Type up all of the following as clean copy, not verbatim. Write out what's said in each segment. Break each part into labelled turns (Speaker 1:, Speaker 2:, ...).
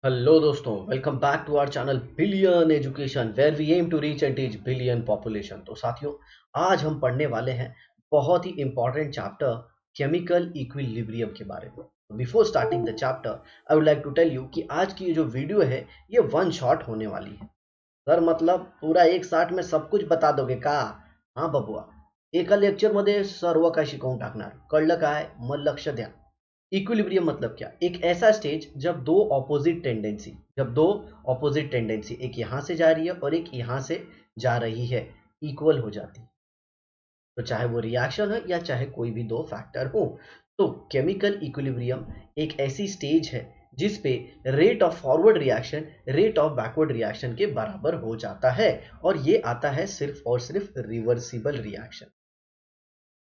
Speaker 1: Hello दोस्तों, welcome back to our channel billion education where we aim to reach and teach billion population. तो साथियों, आज हम पढ़ने वाले हैं बहुत ही इंपॉर्टेंट चैप्टर केमिकल इक्विलिब्रियम के बारे में। Before starting the chapter I would like to tell you कि आज की ये जो वीडियो है ये वन शॉट होने वाली है। सर मतलब पूरा एक साथ में सब कुछ बता दोगे का? हाँ बबुआ, एका लेक्चर मध्ये सर्व काही शिकवून टाकणार। कळलं काय? मग लक्ष द्या। इक्विलिब्रियम मतलब क्या? एक ऐसा स्टेज जब दो ऑपोजिट टेंडेंसी एक यहां से जा रही है और एक यहां से जा रही है, इक्वल हो जाती है। तो चाहे वो रिएक्शन हो या चाहे कोई भी दो फैक्टर हो, तो केमिकल इक्विलिब्रियम एक ऐसी स्टेज है जिस पे rate of forward reaction rate of backward reaction के बराबर हो जाता है। और ये आता है सिर्फ और सिर्फ रिवर्सिबल रिएक्शन।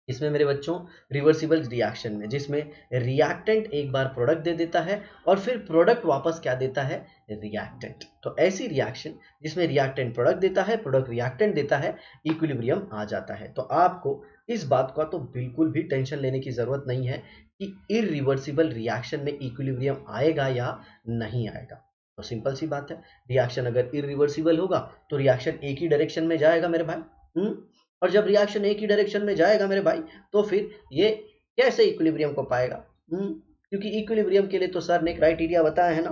Speaker 1: इसमें मेरे बच्चों रिवर्सिबल रिएक्शन में, जिसमें रिएक्टेंट एक बार प्रोडक्ट दे देता है और फिर प्रोडक्ट वापस क्या देता है? रिएक्टेंट। तो ऐसी रिएक्शन जिसमें रिएक्टेंट प्रोडक्ट देता है, प्रोडक्ट रिएक्टेंट देता है, इक्विलिब्रियम आ जाता है। तो आपको इस बात का तो बिल्कुल भी टेंशन लेने की जरूरत नहीं है कि इरिवर्सिबल रिएक्शन में इक्विलिब्रियम आएगा या नहीं आएगा। तो सिंपल सी बात है, रिएक्शन अगर इरिवर्सिबल होगा तो रिएक्शन एक ही डायरेक्शन में जाएगा मेरे भाई। और जब रिएक्शन एक ही डायरेक्शन में जाएगा मेरे भाई, तो फिर ये कैसे इक्विलिब्रियम को पाएगा? क्योंकि इक्विलिब्रियम के लिए तो सर ने क्राइटेरिया बताया है ना।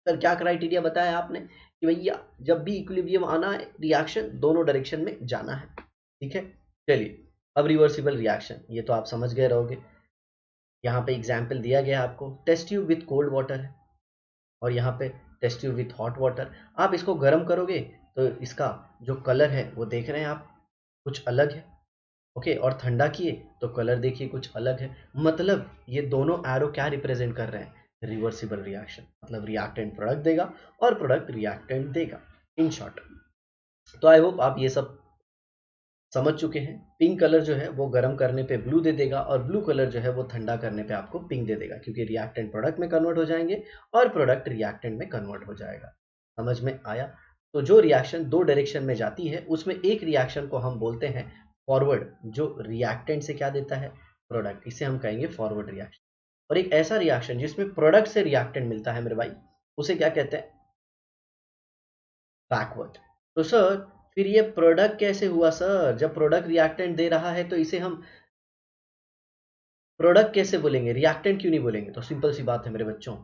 Speaker 1: सर क्या क्राइटेरिया बताया आपने कि भैया जब भी इक्विलिब्रियम आना है, रिएक्शन दोनों डायरेक्शन में जाना है। ठीक है, चलिए अब रिवर्सिबल रिएक्शन ये तो आप समझ गए रहोगे। यहाँ पे एग्जाम्पल दिया गया आपको, test tube with cold water है और यहाँ पे test tube with hot water. आप इसको गर्म करोगे तो इसका जो कलर है वो देख रहे हैं आप, कुछ अलग है। ओके, और ठंडा किए तो कलर देखिए कुछ अलग है। मतलब ये दोनों एरो क्या रिप्रेजेंट कर रहे हैं? Reversible reaction. मतलब रिएक्टेंट प्रोडक्ट देगा और प्रोडक्ट रिएक्टेंट देगा, इन शॉर्ट। तो आई होप आप ये सब समझ चुके हैं। पिंक कलर जो है वो गर्म करने पे ब्लू दे देगा और ब्लू कलर जो है वो ठंडा करने पे आपको पिंक दे देगा, क्योंकि रिएक्टेंट प्रोडक्ट में कन्वर्ट हो जाएंगे और प्रोडक्ट रिएक्टेंट में कन्वर्ट हो जाएगा। समझ में आया? तो जो रिएक्शन दो डायरेक्शन में जाती है उसमें एक रिएक्शन को हम बोलते हैं फॉरवर्ड, जो रिएक्टेंट से क्या देता है? प्रोडक्ट। इसे हम कहेंगे फॉरवर्ड रिएक्शन। और एक ऐसा रिएक्शन जिसमें प्रोडक्ट से रिएक्टेंट मिलता है मेरे भाई, उसे क्या कहते हैं? बैकवर्ड। तो सर फिर ये प्रोडक्ट कैसे हुआ सर? जब प्रोडक्ट रिएक्टेंट दे रहा है तो इसे हम प्रोडक्ट कैसे बोलेंगे, रिएक्टेंट क्यों नहीं बोलेंगे? तो सिंपल सी बात है मेरे बच्चों,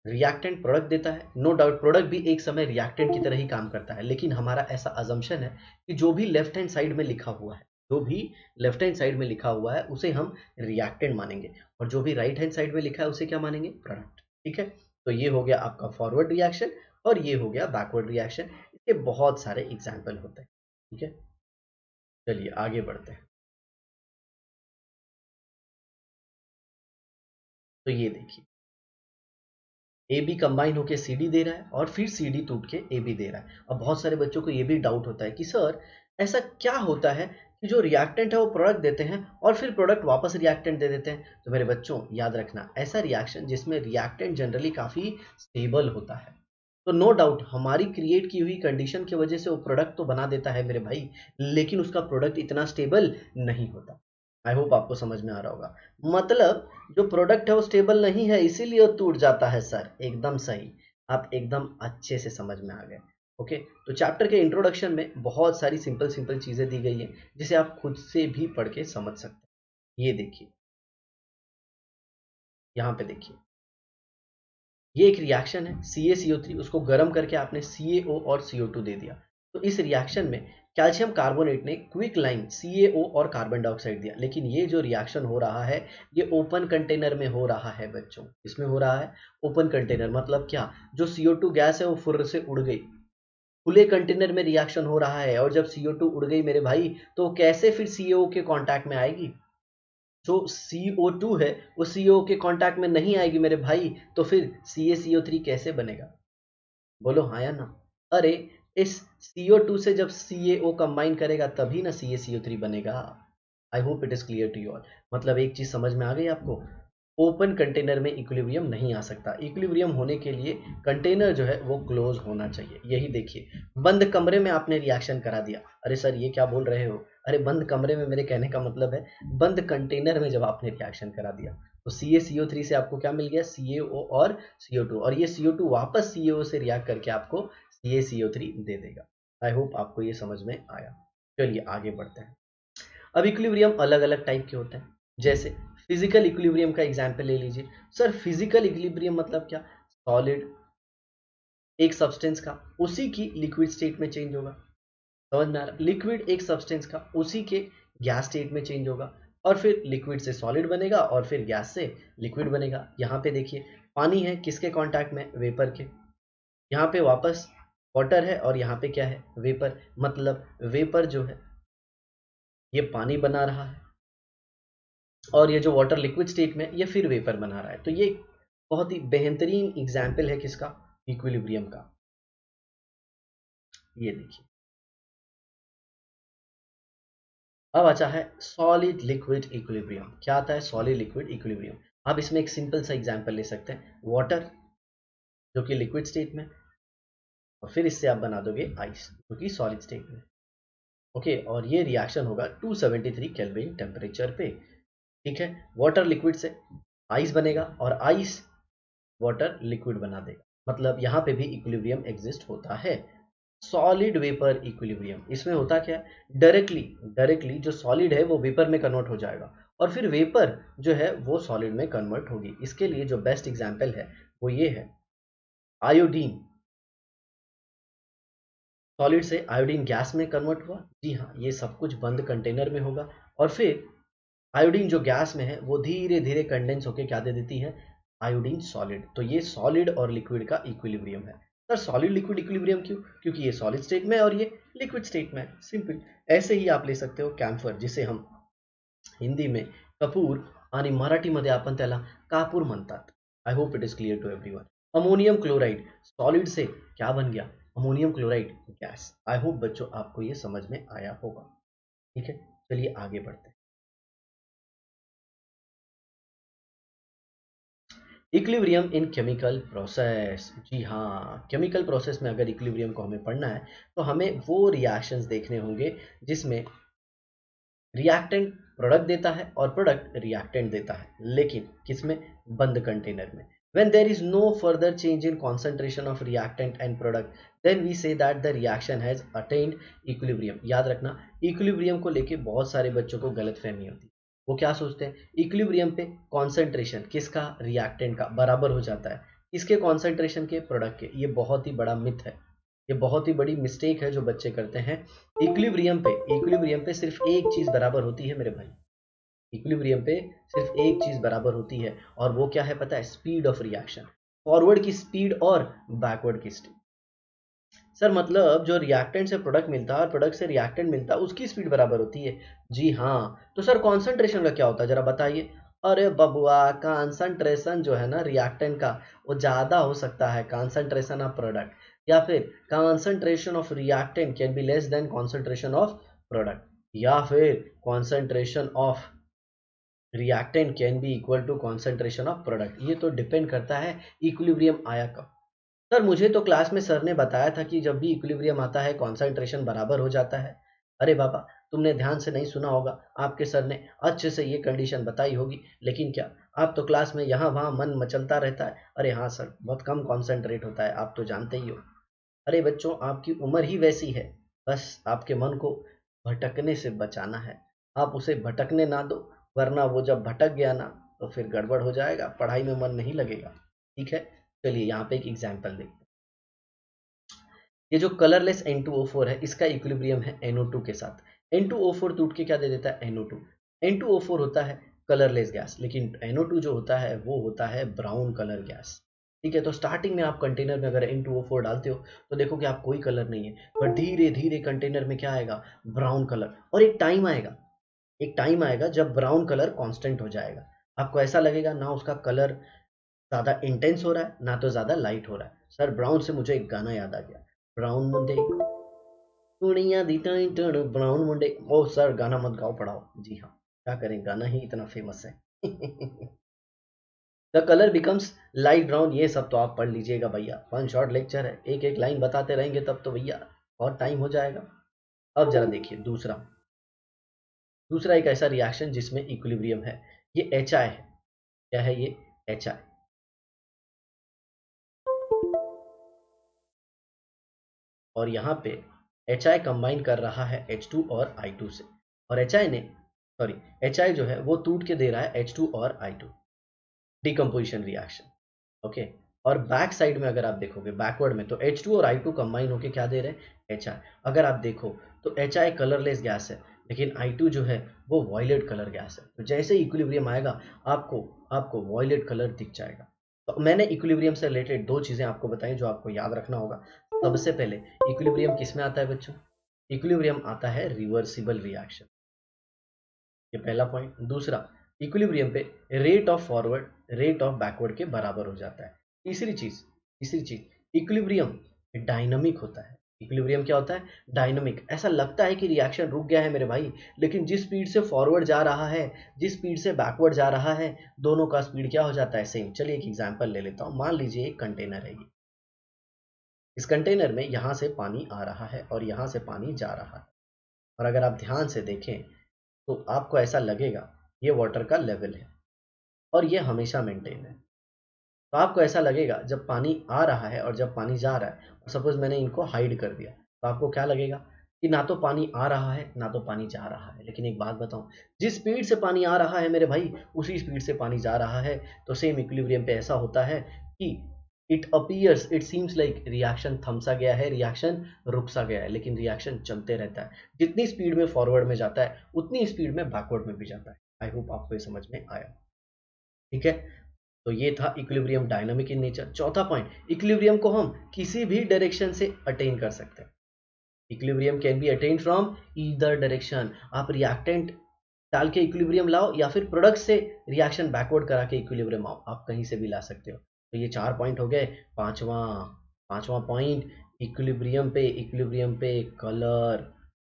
Speaker 1: रिएक्टेंट प्रोडक्ट देता है, नो डाउट प्रोडक्ट भी एक समय रिएक्टेंट की तरह ही काम करता है। लेकिन हमारा ऐसा अजम्पशन है कि जो भी लेफ्ट हैंड साइड में लिखा हुआ है, जो भी लेफ्ट हैंड साइड में लिखा हुआ है उसे हम रिएक्टेंट मानेंगे, और जो भी राइट हैंड साइड में लिखा है उसे क्या मानेंगे? प्रोडक्ट। ठीक है, तो ये हो गया आपका फॉरवर्ड रिएक्शन और ये हो गया बैकवर्ड रिएक्शन। इसके बहुत सारे एग्जाम्पल होते हैं। ठीक है, चलिए आगे बढ़ते हैं। तो ये देखिए, ए बी कंबाइन होकर सी डी दे रहा है और फिर सी डी टूट के ए बी दे रहा है। अब बहुत सारे बच्चों को ये भी डाउट होता है कि सर ऐसा क्या होता है कि जो रिएक्टेंट है वो प्रोडक्ट देते हैं और फिर प्रोडक्ट वापस रिएक्टेंट दे देते हैं। तो मेरे बच्चों याद रखना, ऐसा रिएक्शन जिसमें रिएक्टेंट जनरली काफ़ी स्टेबल होता है, तो नो डाउट हमारी क्रिएट की हुई कंडीशन की वजह से वो प्रोडक्ट तो बना देता है मेरे भाई, लेकिन उसका प्रोडक्ट इतना स्टेबल नहीं होता। आई होप आपको समझ में आ रहा होगा। मतलब जो प्रोडक्ट है वो स्टेबल नहीं है, इसीलिए वो टूट जाता है सर। एकदम सही, आप एकदम अच्छे से समझ में आ गए। ओके, तो चैप्टर के इंट्रोडक्शन में बहुत सारी सिंपल सिंपल चीजें दी गई हैं जिसे आप खुद से भी पढ़ के समझ सकते हैं। ये देखिए, यहाँ पे देखिए, ये एक रिएक्शन है CaCO3, उसको गर्म करके आपने CaO और CO2 दे दिया। तो इस रिएक्शन में कैल्शियम कार्बोनेट ने क्विक लाइन CaO और कार्बन डाइऑक्साइड दिया। लेकिन ये जो रिएक्शन हो रहा है ये ओपन कंटेनर में हो रहा है बच्चों। इसमें हो रहा है ओपन कंटेनर। मतलब क्या, जो CO2 गैस है वो फुर्र से उड़ गई, खुले कंटेनर में रिएक्शन हो रहा है। और जब CO2 उड़ गई मेरे भाई, तो कैसे फिर CaO के कांटेक्ट में आएगी? जो CO2 है वो CO के कांटेक्ट में नहीं आएगी मेरे भाई, तो फिर CaCO3 कैसे बनेगा? बोलो हाँ या ना। अरे इस CO2 से जब CaO कंबाइन करेगा तभी ना CaCO3 बनेगा। I hope it is clear to you all. मतलब एक चीज समझ में आ गई आपको, ओपन कंटेनर में इक्विलिब्रियम नहीं आ सकता। इक्विलिब्रियम होने के लिए कंटेनर जो है वो क्लोज होना चाहिए। यही देखिए, बंद कमरे में आपने रिएक्शन करा दिया। अरे सर ये क्या बोल रहे हो? अरे बंद कमरे में मेरे कहने का मतलब है बंद कंटेनर में जब आपने रिएक्शन करा दिया तो CaCO3 से आपको क्या मिल गया, CaO और CO2, और ये CO2 वापस CaO से रिएक्ट करके आपको CaCO3 दे देगा। आई होप आपको ये समझ में आया। चलिए आगे बढ़ते हैं। अब इक्विलिब्रियम अलग अलग टाइप के होते हैं, जैसे फिजिकल इक्विलिब्रियम का एग्जांपल ले लीजिए। सर फिजिकल इक्विलिब्रियम मतलब क्या, सॉलिड एक सब्सटेंस का उसी की लिक्विड स्टेट में चेंज होगा, समझ में आ रहा, लिक्विड एक सब्सटेंस का उसी के गैस स्टेट में चेंज होगा, और फिर लिक्विड से सॉलिड बनेगा और फिर गैस से लिक्विड बनेगा। यहाँ पे देखिए पानी है किसके कांटेक्ट में, वेपर के, यहाँ पे वापस वाटर है और यहाँ पे क्या है, वेपर, मतलब वेपर जो है ये पानी बना रहा है और ये जो वाटर लिक्विड स्टेट में ये फिर वेपर बना रहा है। तो ये बहुत ही बेहतरीन एग्जाम्पल है किसका, इक्विलिब्रियम का। ये देखिए अब अच्छा है सॉलिड लिक्विड इक्विलिब्रियम। क्या आता है सॉलिड लिक्विड इक्विलिब्रियम। आप इसमें एक सिंपल सा एग्जांपल ले सकते हैं, वाटर जो कि लिक्विड स्टेट में, और फिर इससे आप बना दोगे आइस जो कि सॉलिड स्टेट में। ओके, और ये रिएक्शन होगा 273 केल्विन टेम्परेचर पे। ठीक है, वाटर लिक्विड से आइस बनेगा और आइस वाटर लिक्विड बना देगा, मतलब यहाँ पे भी इक्विलिब्रियम एग्जिस्ट होता है। सॉलिड वेपर इक्विलिब्रियम, इसमें होता क्या है, डायरेक्टली डायरेक्टली जो सॉलिड है वो वेपर में कन्वर्ट हो जाएगा और फिर वेपर जो है वो सॉलिड में कन्वर्ट होगी। इसके लिए जो बेस्ट एग्जांपल है वो ये है आयोडीन। सॉलिड से आयोडीन गैस में कन्वर्ट हुआ, जी हाँ, ये सब कुछ बंद कंटेनर में होगा और फिर आयोडीन जो गैस में है वो धीरे धीरे कंडेंस होकर क्या दे देती है, आयोडीन सॉलिड। तो ये सॉलिड और लिक्विड का इक्विलिब्रियम है। सर सॉलिड लिक्विड इक्विलिब्रियम क्यों, क्योंकि ये सॉलिड स्टेट में है और ये लिक्विड स्टेट में है, सिंपल। ऐसे ही आप ले सकते हो कैम्फर, जिसे हम हिंदी में कपूर आणि मराठीमध्ये आपण त्याला कापूर म्हणतात। I hope it is clear to everyone. Ammonium chloride solid से क्या बन गया, ammonium chloride gas. I hope बच्चों आपको ये समझ में आया होगा। ठीक है, चलिए आगे बढ़ते हैं। इक्विलिब्रियम इन केमिकल प्रोसेस, जी हाँ, केमिकल प्रोसेस में अगर इक्विलिब्रियम को हमें पढ़ना है तो हमें वो रिएक्शंस देखने होंगे जिसमें रिएक्टेंट प्रोडक्ट देता है और प्रोडक्ट रिएक्टेंट देता है, लेकिन किसमें, बंद कंटेनर में। when there is no further change in concentration of reactant and product then we say that the reaction has attained equilibrium। याद रखना इक्विलिब्रियम को लेके बहुत सारे बच्चों को गलतफहमी होती है। वो क्या सोचते हैं, इक्विलिब्रियम पे कॉन्सेंट्रेशन किसका, रिएक्टेंट का बराबर हो जाता है किसके, कॉन्सेंट्रेशन के, प्रोडक्ट के। ये बहुत ही बड़ा मिथ है, ये बहुत ही बड़ी मिस्टेक है जो बच्चे करते हैं। इक्विलिब्रियम पे सिर्फ एक चीज बराबर होती है मेरे भाई, इक्विलिब्रियम पे सिर्फ एक चीज बराबर होती है और वो क्या है पता है, स्पीड ऑफ रिएक्शन, फॉरवर्ड की स्पीड और बैकवर्ड की स्पीड। सर मतलब जो रिएक्टेंट से प्रोडक्ट मिलता है और प्रोडक्ट से रिएक्टेंट मिलता है उसकी स्पीड बराबर होती है, जी हाँ। तो सर कॉन्सेंट्रेशन का क्या होता है जरा बताइए। अरे बबुआ, कॉन्सेंट्रेशन जो है ना रिएक्टेंट का वो ज्यादा हो सकता है कॉन्सेंट्रेशन ऑफ प्रोडक्ट, या फिर concentration of reactant can be less than concentration of product, या फिर concentration of reactant can be equal to concentration of product. ये तो डिपेंड करता है इक्विलिब्रियम आया कब। सर मुझे तो क्लास में सर ने बताया था कि जब भी इक्विलिब्रियम आता है कॉन्सेंट्रेशन बराबर हो जाता है। अरे बाबा, तुमने ध्यान से नहीं सुना होगा, आपके सर ने अच्छे से ये कंडीशन बताई होगी, लेकिन क्या आप तो क्लास में यहाँ वहाँ मन मचलता रहता है। अरे हाँ सर, बहुत कम कॉन्सेंट्रेट होता है, आप तो जानते ही हो। अरे बच्चों, आपकी उम्र ही वैसी है, बस आपके मन को भटकने से बचाना है। आप उसे भटकने ना दो, वरना वो जब भटक गया ना तो फिर गड़बड़ हो जाएगा, पढ़ाई में मन नहीं लगेगा। ठीक है, चलिए यहाँ पे एक एग्जाम्पल देखते हैं। ये जो कलरलेस N2O4 है इसका इक्विलिब्रियम है NO2 के साथ। N2O4 टूट के क्या दे देता है, NO2। N2O4 होता है कलरलेस गैस, लेकिन NO2 जो होता है वो होता है ब्राउन कलर गैस। ठीक है, तो स्टार्टिंग में आप कंटेनर में अगर N2O4 डालते हो तो देखो कि आप कोई कलर नहीं है, बट धीरे धीरे कंटेनर में क्या आएगा, ब्राउन कलर। और एक टाइम आएगा जब ब्राउन कलर कांस्टेंट हो जाएगा। आपको ऐसा लगेगा ना उसका कलर ज्यादा इंटेंस हो रहा है ना तो ज्यादा लाइट हो रहा है। सर ब्राउन से मुझे एक गाना याद आ गया, ब्राउन मुंडे कुड़ियां दी टाई टड़ ब्राउन मुंडे। ओ सर गाना मत गाओ, पढ़ाओ। जी हाँ, क्या करें, गाना ही इतना फेमस है। The colour becomes light brown, ये सब तो आप पढ़ लीजिएगा भैया, वन शॉर्ट लेक्चर है, एक एक लाइन बताते रहेंगे तब तो भैया बहुत टाइम हो जाएगा। अब जरा देखिए दूसरा, दूसरा एक ऐसा रिएक्शन जिसमें इक्विलिब्रियम है, ये HI है। क्या है ये, HI। और यहाँ पे HI कंबाइन कर रहा है H2 और I2 से, और HI जो है वो टूट के दे रहा है H2 और I2, डिकम्पोजिशन रिएक्शन। ओके, और बैक साइड में अगर आप देखोगे बैकवर्ड में, तो H2 और I2 कंबाइन होके क्या दे रहे हैं, HI। अगर आप देखो तो HI कलरलेस गैस है, लेकिन I2 जो है वो वॉयलेट कलर गैस है। तो जैसे इक्विलिब्रियम आएगा आपको आपको वॉयलेट कलर दिख जाएगा। तो मैंने इक्विलिब्रियम से रिलेटेड दो चीजें आपको बताई जो आपको याद रखना होगा। सबसे पहले इक्विलिब्रियम किस में आता है बच्चों, इक्विलिब्रियम आता है रिवर्सिबल रिएक्शन, ये पहला पॉइंट। दूसरा, इक्विलिब्रियम पे rate of forward rate of backward के बराबर हो जाता है। तीसरी चीज इक्विलिब्रियम डायनामिक होता है। इक्विलिब्रियम क्या होता है, डायनामिक। ऐसा लगता है कि रिएक्शन रुक गया है मेरे भाई, लेकिन जिस स्पीड से फॉरवर्ड जा रहा है, जिस स्पीड से बैकवर्ड जा रहा है, दोनों का स्पीड क्या हो जाता है, सेम। चलिए एक एग्जांपल ले लेता हूं। मान लीजिए एक कंटेनर है ये, इस कंटेनर में यहां से पानी आ रहा है और यहां से पानी जा रहा है, और अगर आप ध्यान से देखें तो आपको ऐसा लगेगा ये वाटर का लेवल है और ये हमेशा मेंटेन है। तो आपको ऐसा लगेगा जब पानी आ रहा है और जब पानी जा रहा है, और सपोज मैंने इनको हाइड कर दिया, तो आपको क्या लगेगा कि ना तो पानी आ रहा है ना तो पानी जा रहा है। लेकिन एक बात बताऊं, जिस स्पीड से पानी आ रहा है मेरे भाई, उसी स्पीड से पानी जा रहा है। तो सेम इक्विलिब्रियम पे ऐसा होता है कि इट सीम्स लाइक रिएक्शन थमसा गया है, रिएक्शन रुक सा गया है, लेकिन रिएक्शन चलते रहता है। जितनी स्पीड में फॉरवर्ड में जाता है उतनी स्पीड में बैकवर्ड में भी जाता है। आई होप आपको ये समझ में आया। ठीक है, तो ये था इक्विलिब्रियम डायनामिक इन नेचर। चौथा पॉइंट, इक्विलिब्रियम को हम किसी भी डायरेक्शन से अटेन कर सकते हैं। Equilibrium can be attain from either direction. आप रिएक्टेंट डाल के इक्विलिब्रियम लाओ या फिर प्रोडक्ट से रिएक्शन बैकवर्ड करा के इक्विलिब्रियम आओ, आप कहीं से भी ला सकते हो। तो ये 4 पॉइंट हो गए। पांचवा पांचवा पॉइंट, इक्विलिब्रियम पे colour,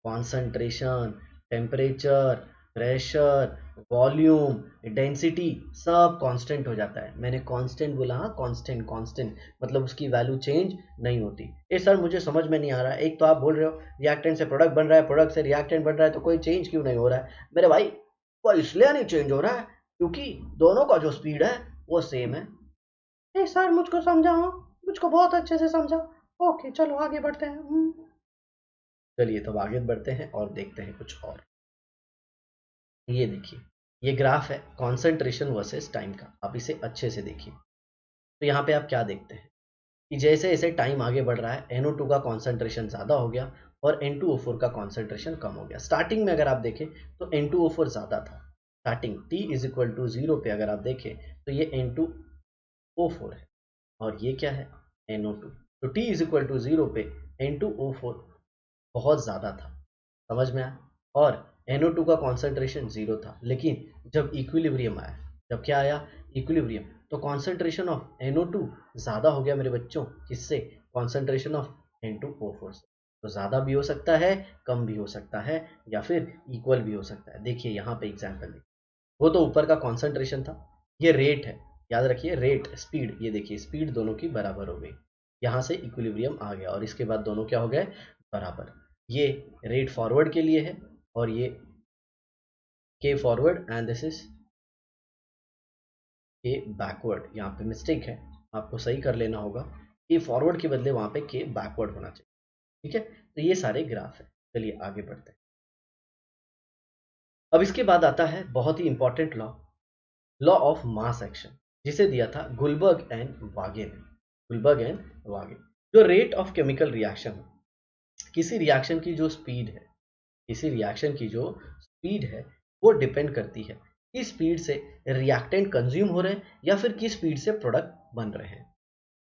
Speaker 1: concentration, temperature, pressure, volume, density सब कांस्टेंट हो जाता है। मैंने कांस्टेंट बोला, हाँ कांस्टेंट, कांस्टेंट मतलब उसकी वैल्यू चेंज नहीं होती। ए सर मुझे समझ में नहीं आ रहा है, एक तो आप बोल रहे हो रिएक्टेंट से प्रोडक्ट बन रहा है, प्रोडक्ट से रिएक्टेंट बन रहा है, तो कोई चेंज क्यों नहीं हो रहा है मेरे भाई। वो इसलिए नहीं चेंज हो रहा है क्योंकि दोनों का जो स्पीड है वो सेम है। ए सर मुझको समझाओ, मुझको बहुत अच्छे से समझाओ। ओके चलो आगे बढ़ते हैं। चलिए तब आगे बढ़ते हैं और देखते हैं कुछ और। ये देखिए, ये ग्राफ है कॉन्सेंट्रेशन वर्सेस टाइम का, आप इसे अच्छे से देखिए। तो यहाँ पे आप क्या देखते हैं कि जैसे जैसे टाइम आगे बढ़ रहा है NO2 का कॉन्सेंट्रेशन ज़्यादा हो गया और N2O4 का कॉन्सेंट्रेशन कम हो गया। स्टार्टिंग में अगर आप देखें तो N2O4 ज़्यादा था। Starting t is equal to 0 पे अगर आप देखें तो ये N2O4 है और ये क्या है, NO2। तो t इज इक्वल टू 0 पे N2O4 बहुत ज़्यादा था, समझ में आया। और NO2 का कॉन्सेंट्रेशन 0 था, लेकिन जब इक्विलिब्रियम आया, जब क्या आया, इक्विलिब्रियम, तो कॉन्सेंट्रेशन ऑफ NO2 ज़्यादा हो गया मेरे बच्चों, किससे, कॉन्सेंट्रेशन ऑफ N2O4 से। तो ज़्यादा भी हो सकता है, कम भी हो सकता है, या फिर इक्वल भी हो सकता है। देखिए यहाँ पे एग्जाम्पल देखिए, वो तो ऊपर का कॉन्सेंट्रेशन था, ये रेट है, याद रखिए रेट, स्पीड, ये देखिए स्पीड दोनों की बराबर हो गई। यहाँ से इक्विलिब्रियम आ गया और इसके बाद दोनों क्या हो गए, बराबर। ये रेट फॉरवर्ड के लिए है और ये के फॉरवर्ड एंड दिस इज के बैकवर्ड। यहाँ पे मिस्टेक है, आपको सही कर लेना होगा, के फॉरवर्ड के बदले वहां पे के बैकवर्ड होना चाहिए। ठीक है, तो ये सारे ग्राफ है। चलिए आगे बढ़ते हैं। अब इसके बाद आता है बहुत ही important law, law of mass action, जिसे दिया था गुलबर्ग एंड वागे ने। गुलबर्ग एंड वागे, जो रेट ऑफ केमिकल रिएक्शन, किसी रिएक्शन की जो स्पीड है, किसी रिएक्शन की जो स्पीड है वो डिपेंड करती है किस स्पीड से रिएक्टेंट कंज्यूम हो रहे हैं या फिर किस स्पीड से प्रोडक्ट बन रहे हैं।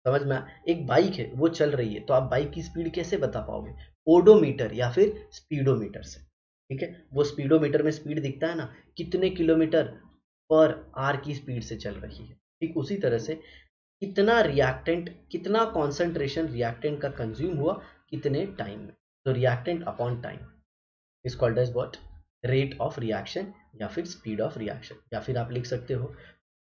Speaker 1: समझ में एक बाइक है वो चल रही है, तो आप बाइक की स्पीड कैसे बता पाओगे, ओडोमीटर या फिर स्पीडोमीटर से। ठीक है, वो स्पीडोमीटर में स्पीड दिखता है ना, कितने किलोमीटर पर आर की स्पीड से चल रही है। ठीक उसी तरह से कितना रिएक्टेंट, कितना कॉन्सेंट्रेशन रिएक्टेंट का कंज्यूम हुआ कितने टाइम में, तो reactant upon time is called as what, rate of reaction या फिर स्पीड ऑफ रिएक्शन, या फिर आप लिख सकते हो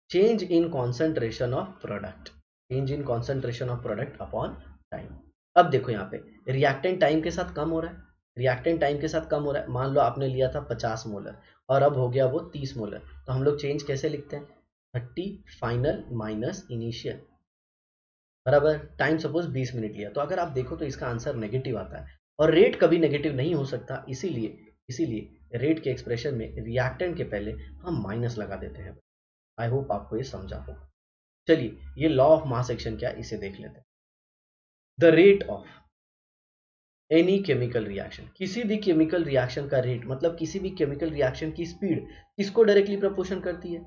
Speaker 1: change in concentration of product, change in concentration of product upon time. अब देखो यहाँ पे रिएक्टेंट टाइम के साथ कम हो रहा है, रिएक्टेंट टाइम के साथ कम हो रहा है। मान लो आपने लिया था 50 मोलर और अब हो गया वो 30 मोलर, तो हम लोग चेंज कैसे लिखते हैं, 30 फाइनल माइनस इनिशियल बराबर टाइम सपोज 20 मिनट लिया, तो अगर आप देखो तो इसका आंसर नेगेटिव आता है और रेट कभी नेगेटिव नहीं हो सकता, इसीलिए रेट के एक्सप्रेशन में रिएक्टेंट के पहले हम माइनस लगा देते हैं। आई होप आपको ये समझा होगा। चलिए ये लॉ ऑफ मास एक्शन क्या है इसे देख लेते हैं। The rate of any chemical reaction, किसी भी केमिकल रिएक्शन का रेट मतलब किसी भी केमिकल रिएक्शन की स्पीड किसको डायरेक्टली प्रोपोर्शन करती है?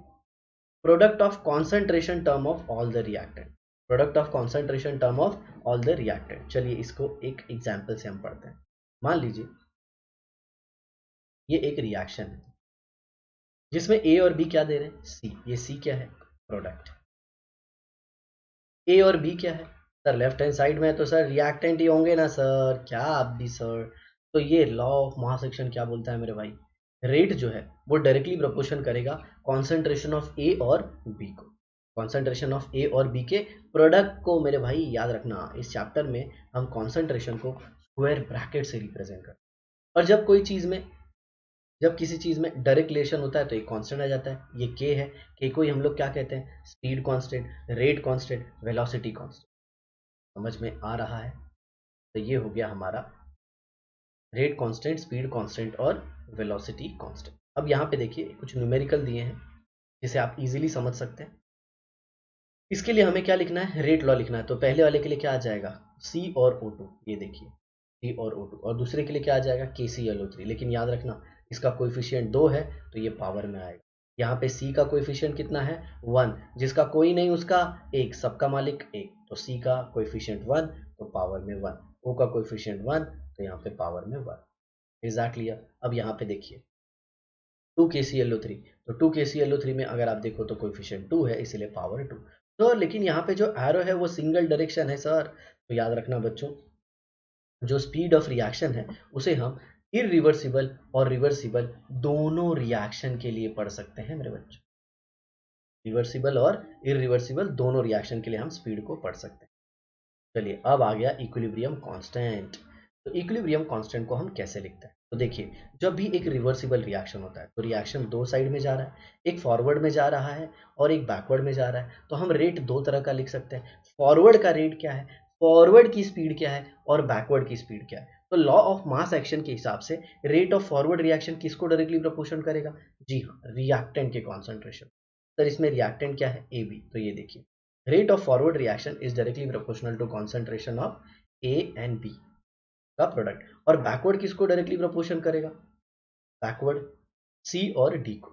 Speaker 1: Product of concentration term of all the reactant, product of concentration term of all the reactant. चलिए इसको एक एग्जांपल से हम पढ़ते हैं। मान लीजिए ये एक रिएक्शन है जिसमें ए और बी क्या दे रहे हैं? सी। ये सी क्या है? प्रोडक्ट। ए और बी क्या है सर? लेफ्ट हैंड साइड में है तो सर रिएक्टेंट ही होंगे ना सर, क्या आप भी सर। तो ये लॉ ऑफ मास एक्शन क्या बोलता है मेरे भाई? रेट जो है वो डायरेक्टली प्रोपोर्शन करेगा कॉन्सेंट्रेशन ऑफ ए और बी को, कॉन्सेंट्रेशन ऑफ ए और बी के प्रोडक्ट को। मेरे भाई याद रखना इस चैप्टर में हम कॉन्सेंट्रेशन को स्क्वायर ब्रैकेट से रिप्रेजेंट करते हैं, और जब किसी चीज में डायरेक्ट रिलेशन होता है तो एक कांस्टेंट आ जाता है, ये के है। के को ही हम लोग क्या कहते हैं? Speed constant, rate constant, velocity constant. समझ में आ रहा है? तो ये हो गया हमारा रेट कांस्टेंट, स्पीड कांस्टेंट और वेलोसिटी कांस्टेंट। अब यहाँ पे देखिए कुछ न्यूमेरिकल दिए हैं जिसे आप इजीली समझ सकते हैं। इसके लिए हमें क्या लिखना है? रेट लॉ लिखना है। तो पहले वाले के लिए क्या आ जाएगा? सी और O2, ये देखिए सी और O2, और दूसरे के लिए क्या आ जाएगा? KClO3। लेकिन याद रखना इसका कोएफिशिएंट 2 है तो ये पावर में आएगा। यहाँ पे सी का कोएफिशिएंट कितना है? 1। जिसका कोई नहीं उसका 1, सबका मालिक 1, तो सी का कोएफिशिएंट 1 तो पावर में 1, O का कोएफिशिएंट 1 तो यहाँ पे पावर में 1। एग्जैक्टली। अब यहाँ पे देखिए 2KClO3, तो 2KClO3 में अगर आप देखो तो कोएफिशिएंट 2 है, इसीलिए पावर 2। तो लेकिन यहाँ पे जो एरो है वो सिंगल डायरेक्शन है सर। तो याद रखना बच्चों, जो स्पीड ऑफ रिएक्शन है उसे हम इरिवर्सिबल और रिवर्सिबल दोनों रिएक्शन के लिए पढ़ सकते हैं मेरे बच्चों। रिवर्सिबल और इरिवर्सिबल दोनों रिएक्शन के लिए हम स्पीड को पढ़ सकते हैं। चलिए अब आ गया इक्विलिब्रियम कांस्टेंट। तो इक्विलिब्रियम कांस्टेंट को हम कैसे लिखते हैं? तो देखिए जब भी एक रिवर्सिबल रिएक्शन होता है तो रिएक्शन दो साइड में जा रहा है, एक फॉरवर्ड में जा रहा है और एक बैकवर्ड में जा रहा है। तो हम रेट दो तरह का लिख सकते हैं। फॉरवर्ड का रेट क्या है, फॉरवर्ड की स्पीड क्या है, और बैकवर्ड की स्पीड क्या है। तो लॉ ऑफ मास एक्शन के हिसाब से रेट ऑफ फॉरवर्ड रिएक्शन किसको डायरेक्टली प्रोपोर्शन करेगा? जी हाँ, रिएक्टेंट के कॉन्सेंट्रेशन। सर इसमें रिएक्टेंट क्या है? A B. तो ये देखिए rate of forward reaction is directly proportional to concentration of A and B का प्रोडक्ट। और बैकवर्ड किसको डायरेक्टली प्रोपोर्शन करेगा? बैकवर्ड C और D को,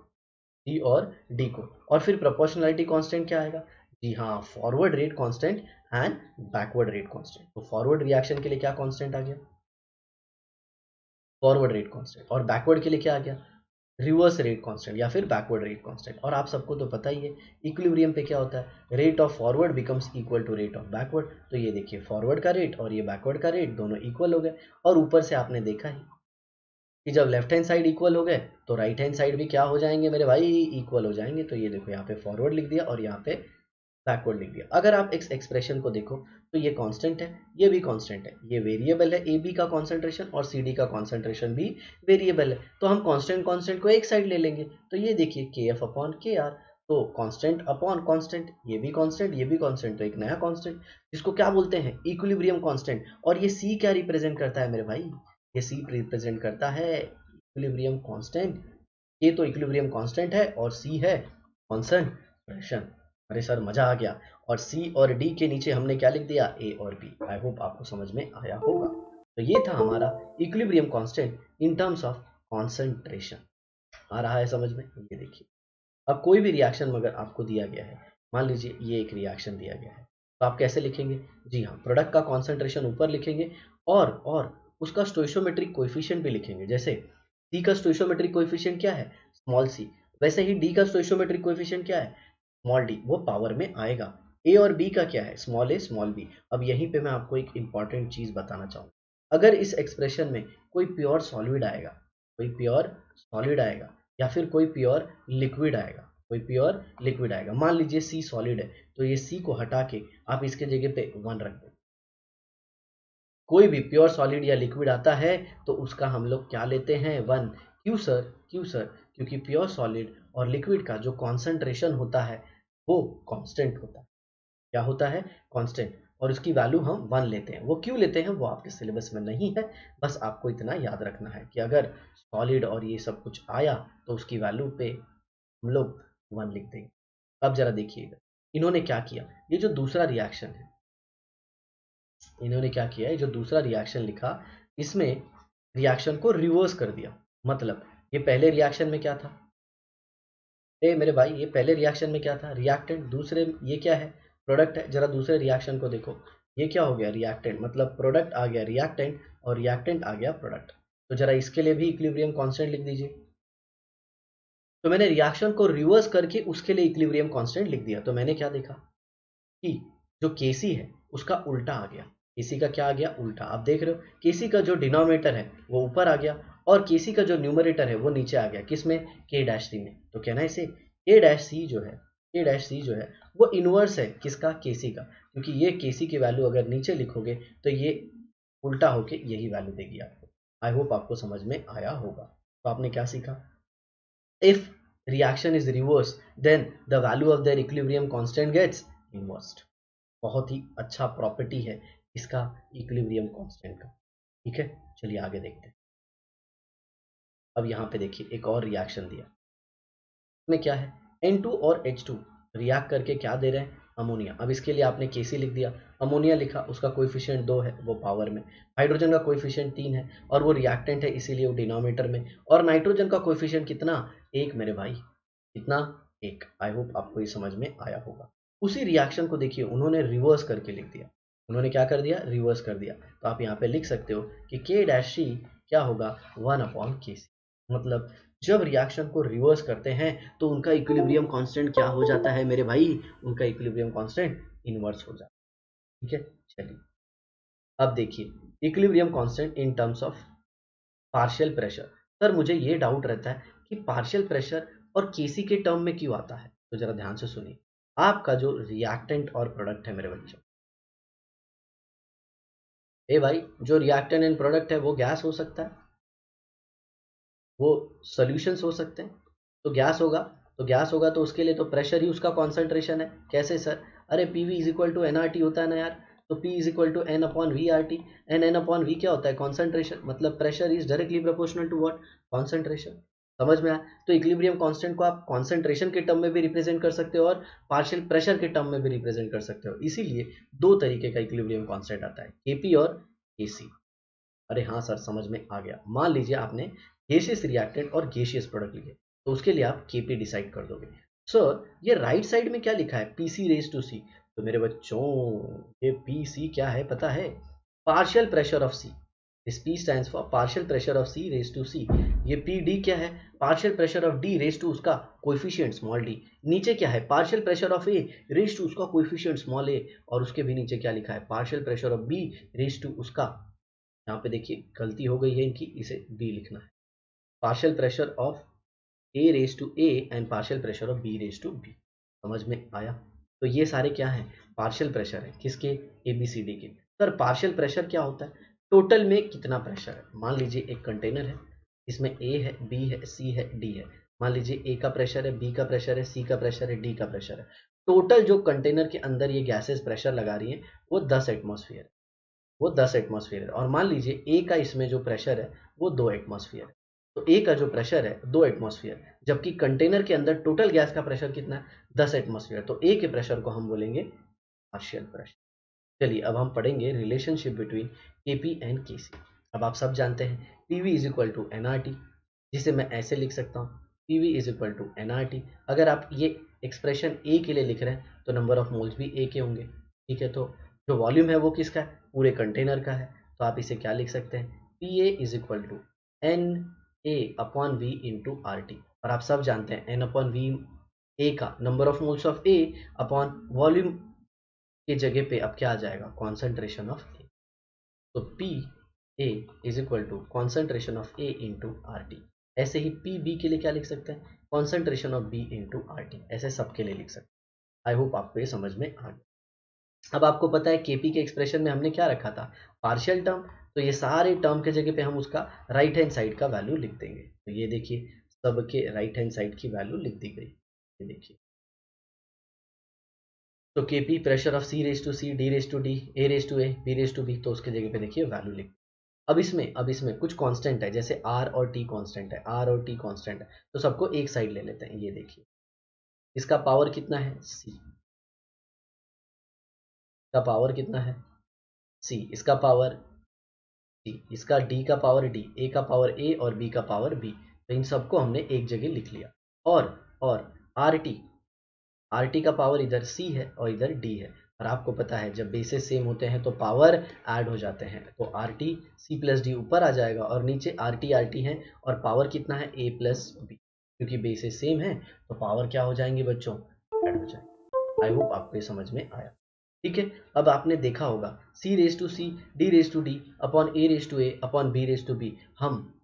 Speaker 1: C और D को। और फिर प्रोपोर्शनलिटी कांस्टेंट क्या आएगा? जी हाँ, forward rate constant and backward rate constant. तो फॉरवर्ड रिएक्शन के लिए क्या कांस्टेंट आ गया? Forward rate constant. और बैकवर्ड के लिए क्या आ गया? रिवर्स रेट कांस्टेंट या फिर बैकवर्ड रेट कांस्टेंट। और आप सबको तो पता ही है इक्विलिब्रियम पे क्या होता है? Rate of forward becomes equal to rate of backward. तो ये देखिए फॉरवर्ड का रेट और ये बैकवर्ड का रेट दोनों इक्वल हो गए। और ऊपर से आपने देखा ही कि जब लेफ्ट हैंड साइड इक्वल हो गए तो राइट हैंड साइड भी क्या हो जाएंगे मेरे भाई? इक्वल हो जाएंगे। तो ये देखो यहाँ पे फॉरवर्ड लिख दिया और यहाँ पे बैकवर्ड लिख दिया। अगर आप इस एक्सप्रेशन को देखो तो ये कांस्टेंट है, ये भी कांस्टेंट है, ये वेरिएबल है ए बी का कॉन्सेंट्रेशन और सी डी का कॉन्सेंट्रेशन भी वेरिएबल है। तो हम कांस्टेंट कांस्टेंट को एक साइड ले लेंगे। तो ये देखिए के एफ अपॉन के आर, तो कांस्टेंट अपॉन कांस्टेंट, ये भी कांस्टेंट ये भी कांस्टेंट, तो एक नया कांस्टेंट जिसको क्या बोलते हैं? Equilibrium constant. और ये सी क्या रिप्रेजेंट करता है मेरे भाई? ये सी रिप्रेजेंट करता है इक्विलिब्रियम कांस्टेंट। ये तो इक्विलिब्रियम कांस्टेंट है और सी है कॉन्सेंट्रेशन। अरे सर मजा आ गया। और सी और डी के नीचे हमने क्या लिख दिया? ए और बी। आई होप आपको समझ में आया होगा। तो ये था हमारा equilibrium constant in terms of concentration. आ रहा है समझ में? ये देखिए अब कोई भी रिएक्शन अगर आपको दिया गया है, मान लीजिए ये एक रिएक्शन दिया गया है, तो आप कैसे लिखेंगे? जी हाँ, प्रोडक्ट का कॉन्सेंट्रेशन ऊपर लिखेंगे और उसका स्टोइशियोमेट्रिक कोएफिशिएंट भी लिखेंगे। जैसे सी का स्टोइशियोमेट्रिक कोएफिशिएंट क्या है? Small C. वैसे ही डी का स्टोइशियोमेट्रिक कोएफिशिएंट क्या है? Small D. वो पावर में आएगा। ए और बी का क्या है? स्मॉल ए स्मॉल बी। अब यहीं पे मैं आपको एक इंपॉर्टेंट चीज बताना चाहूंगा। अगर इस एक्सप्रेशन में कोई प्योर सॉलिड आएगा, कोई प्योर सॉलिड आएगा या फिर कोई प्योर लिक्विड आएगा, कोई प्योर लिक्विड आएगा, मान लीजिए सी सॉलिड है तो ये सी को हटा के आप इसके जगह पे 1 रख दें। कोई भी प्योर सॉलिड या लिक्विड आता है तो उसका हम लोग क्या लेते हैं? 1। क्यों सर? क्यों सर? क्योंकि प्योर सॉलिड और लिक्विड का जो कॉन्सेंट्रेशन होता है वो कांस्टेंट होता है। क्या होता है? कांस्टेंट। और उसकी वैल्यू हम 1 लेते हैं। वो क्यों लेते हैं वो आपके सिलेबस में नहीं है, बस आपको इतना याद रखना है कि अगर सॉलिड और ये सब कुछ आया तो उसकी वैल्यू पे हम लोग 1 लिख देंगे। अब जरा देखिएगा इन्होंने क्या किया। ये जो दूसरा रिएक्शन है, इन्होंने क्या किया, ये जो दूसरा रिएक्शन लिखा, इसमें रिएक्शन को रिवर्स कर दिया। मतलब ये पहले रिएक्शन में क्या था? ए मेरे भाई, ये पहले रिएक्शन में क्या था? रिएक्टेंट। दूसरे ये क्या है? प्रोडक्ट है। जरा दूसरे रिएक्शन को देखो, ये क्या हो गया? रिएक्टेंट। मतलब प्रोडक्ट आ गया रिएक्टेंट और रिएक्टेंट आ गया प्रोडक्ट। तो जरा इसके लिए भी इक्विलिब्रियम कांस्टेंट लिख दीजिए। तो मैंने रिएक्शन को रिवर्स करके उसके लिए इक्विलिब्रियम कांस्टेंट लिख दिया। तो मैंने क्या देखा कि जो केसी है उसका उल्टा आ गया। केसी का क्या आ गया? उल्टा। आप देख रहे हो केसी का जो डिनोमिनेटर है वो ऊपर आ गया और केसी का जो न्यूमरेटर है वो नीचे आ गया। किसमें? के डैश सी में। तो कहना इसे के डैश सी जो है, के डैश सी जो है वो इनवर्स है किसका? केसी का। क्योंकि ये केसी की वैल्यू अगर नीचे लिखोगे तो ये उल्टा होके यही वैल्यू देगी आपको। आई होप आपको समझ में आया होगा। तो आपने क्या सीखा? If reaction is reversed then the value of their equilibrium constant gets inversed। बहुत ही अच्छा प्रॉपर्टी है इसका इक्विलिब्रियम कांस्टेंट का। ठीक है, चलिए आगे देखते हैं। अब यहाँ पे देखिए एक और रिएक्शन दिया। इसमें क्या है? N2 और H2 रिएक्ट करके क्या दे रहे हैं? अमोनिया। अब इसके लिए आपने Kc लिख दिया, अमोनिया लिखा, उसका कोएफिशिएंट 2 है वो पावर में, हाइड्रोजन का कोएफिशिएंट 3 है और वो रिएक्टेंट है इसीलिए वो डिनोमिनेटर में, और नाइट्रोजन का कोएफिशिएंट कितना? 1 मेरे भाई। कितना? 1। आई होप आपको ये समझ में आया होगा। उसी रिएक्शन को देखिए उन्होंने रिवर्स करके लिख दिया। उन्होंने क्या कर दिया? रिवर्स कर दिया। तो आप यहाँ पे लिख सकते हो कि के डैश सी क्या होगा? 1/Kc। मतलब जब रिएक्शन को रिवर्स करते हैं तो उनका इक्विलिब्रियम कांस्टेंट क्या हो जाता है मेरे भाई? उनका इक्विलिब्रियम कांस्टेंट इनवर्स हो जाता है। ठीक है, चलिए अब देखिए equilibrium constant in terms of partial pressure. Sir मुझे ये डाउट रहता है कि पार्शियल प्रेशर और केसी के टर्म में क्यों आता है? तो जरा ध्यान से सुनिए। आपका जो रिएक्टेंट और प्रोडक्ट है मेरे बच्चों, ए भाई, जो रिएक्टेंट एंड प्रोडक्ट है वो गैस हो सकता है, वो सॉल्यूशंस हो सकते हैं। तो गैस होगा, तो गैस होगा तो उसके लिए तो प्रेशर ही उसका कॉन्सेंट्रेशन है। कैसे सर? अरे P V is equal to N R T होता है ना यार। तो P is equal to N upon V R T. N upon V क्या होता है? कॉन्सेंट्रेशन। मतलब pressure is directly proportional to what? Concentration. समझ में आया? तो इक्विलिब्रियम कांस्टेंट को आप कॉन्सेंट्रेशन के टर्म में भी रिप्रेजेंट कर सकते हो और पार्शियल प्रेशर के टर्म में भी रिप्रेजेंट कर सकते हो। इसीलिए दो तरीके का इक्विलिब्रियम कांस्टेंट आता है, केपी और केसी। अरे हाँ सर समझ में आ गया। मान लीजिए आपने गैसियस रिएक्टेंट और गैसियस प्रोडक्ट लिखे, तो उसके लिए आप केपी डिसाइड कर दोगे। सर ये राइट साइड में क्या लिखा है? PC raise to C. तो मेरे बच्चों ये पीसी क्या है पता है? Partial pressure of C. This P stands for partial pressure of C raise to C. ये पी डी क्या है? Partial pressure of D raise to उसका कोएफिशिएंट स्मॉल डी। नीचे क्या है? Partial pressure of A raise to उसका coefficient small A. और उसके भी नीचे क्या लिखा है? Partial pressure of B raise to उसका, यहाँ पे देखिए गलती हो गई है इनकी, इसे बी लिखना है। Partial pressure of A raise to A and partial pressure of B raise to B. समझ में आया? तो ये सारे क्या हैं? पार्शियल प्रेशर है। किसके? ए बी सी डी के। सर पार्शियल प्रेशर क्या होता है? टोटल में कितना प्रेशर है? मान लीजिए एक कंटेनर है, इसमें ए है, बी है, सी है, डी है। मान लीजिए ए का प्रेशर है, बी का प्रेशर है, सी का प्रेशर है, डी का प्रेशर है। टोटल जो कंटेनर के अंदर ये गैसेस प्रेशर लगा रही हैं वो 10 एटमॉस्फेयर है। वो 10 एटमॉस्फेयर है। और मान लीजिए ए का इसमें जो प्रेशर है वो 2 एटमॉस्फेयर है। तो ए का जो प्रेशर है 2 एटमॉस्फेयर, जबकि कंटेनर के अंदर टोटल गैस का प्रेशर कितना है? 10 एटमॉस्फेयर। तो ए के प्रेशर को हम बोलेंगे पार्शियल प्रेशर। चलिए अब हम पढ़ेंगे relationship between KP and KC. अब आप सब जानते हैं PV is equal to NRT, जिसे मैं ऐसे लिख सकता हूँ, PV is equal to NRT. अगर आप ये एक्सप्रेशन ए के लिए लिख रहे हैं तो नंबर ऑफ मोल्स भी ए के होंगे। ठीक है, तो जो वॉल्यूम है वो किसका है? पूरे कंटेनर का है। तो आप इसे क्या लिख सकते हैं? P A is equal to N A upon V into R T. और आप सब जानते हैं एन अपॉन वी ए का number of moles of A upon volume के जगह पे अब क्या आ जाएगा? Concentration of A. तो P A is equal to concentration of A into R T. ऐसे ही पी बी के लिए क्या लिख सकते हैं? Concentration of B into R T. ऐसे सबके लिए लिख सकते हैं। आई होप आपको ये समझ में आ गया। अब आपको पता है केपी के एक्सप्रेशन में हमने क्या रखा था? Partial term. तो ये सारे टर्म के जगह पे हम उसका राइट हैंड साइड का वैल्यू लिख देंगे। तो ये देखिए सबके राइट हैंड साइड की वैल्यू लिख दी गई। ये देखिए तो Kp pressure of C raise to C, D raise to D, A raise to A, B raise to B, तो उसके जगह पे देखिए वैल्यू लिख। अब इसमें कुछ कांस्टेंट है, जैसे R और T कांस्टेंट है, R और T कांस्टेंट है, तो सबको एक साइड ले लेते हैं। ये देखिए इसका पावर कितना है C, का पावर कितना है C, इसका पावर C, इसका D का पावर D, A का पावर A और B का पावर B, तो इन सबको हमने एक जगह लिख लिया। और RT का पावर इधर C है और इधर D है, और आपको पता है जब बेसेस सेम होते हैं तो पावर ऐड हो जाते हैं, तो RT C प्लस डी ऊपर आ जाएगा और नीचे RT है, और पावर कितना है A प्लस बी, क्योंकि बेसेस सेम है तो पावर क्या हो जाएंगे बच्चों, ऐड हो जाएंगे। आई होप आपको ये समझ में आया। ठीक है, अब आपने देखा होगा C raise to C, D raise to D upon A raise to A upon B raise to B, हम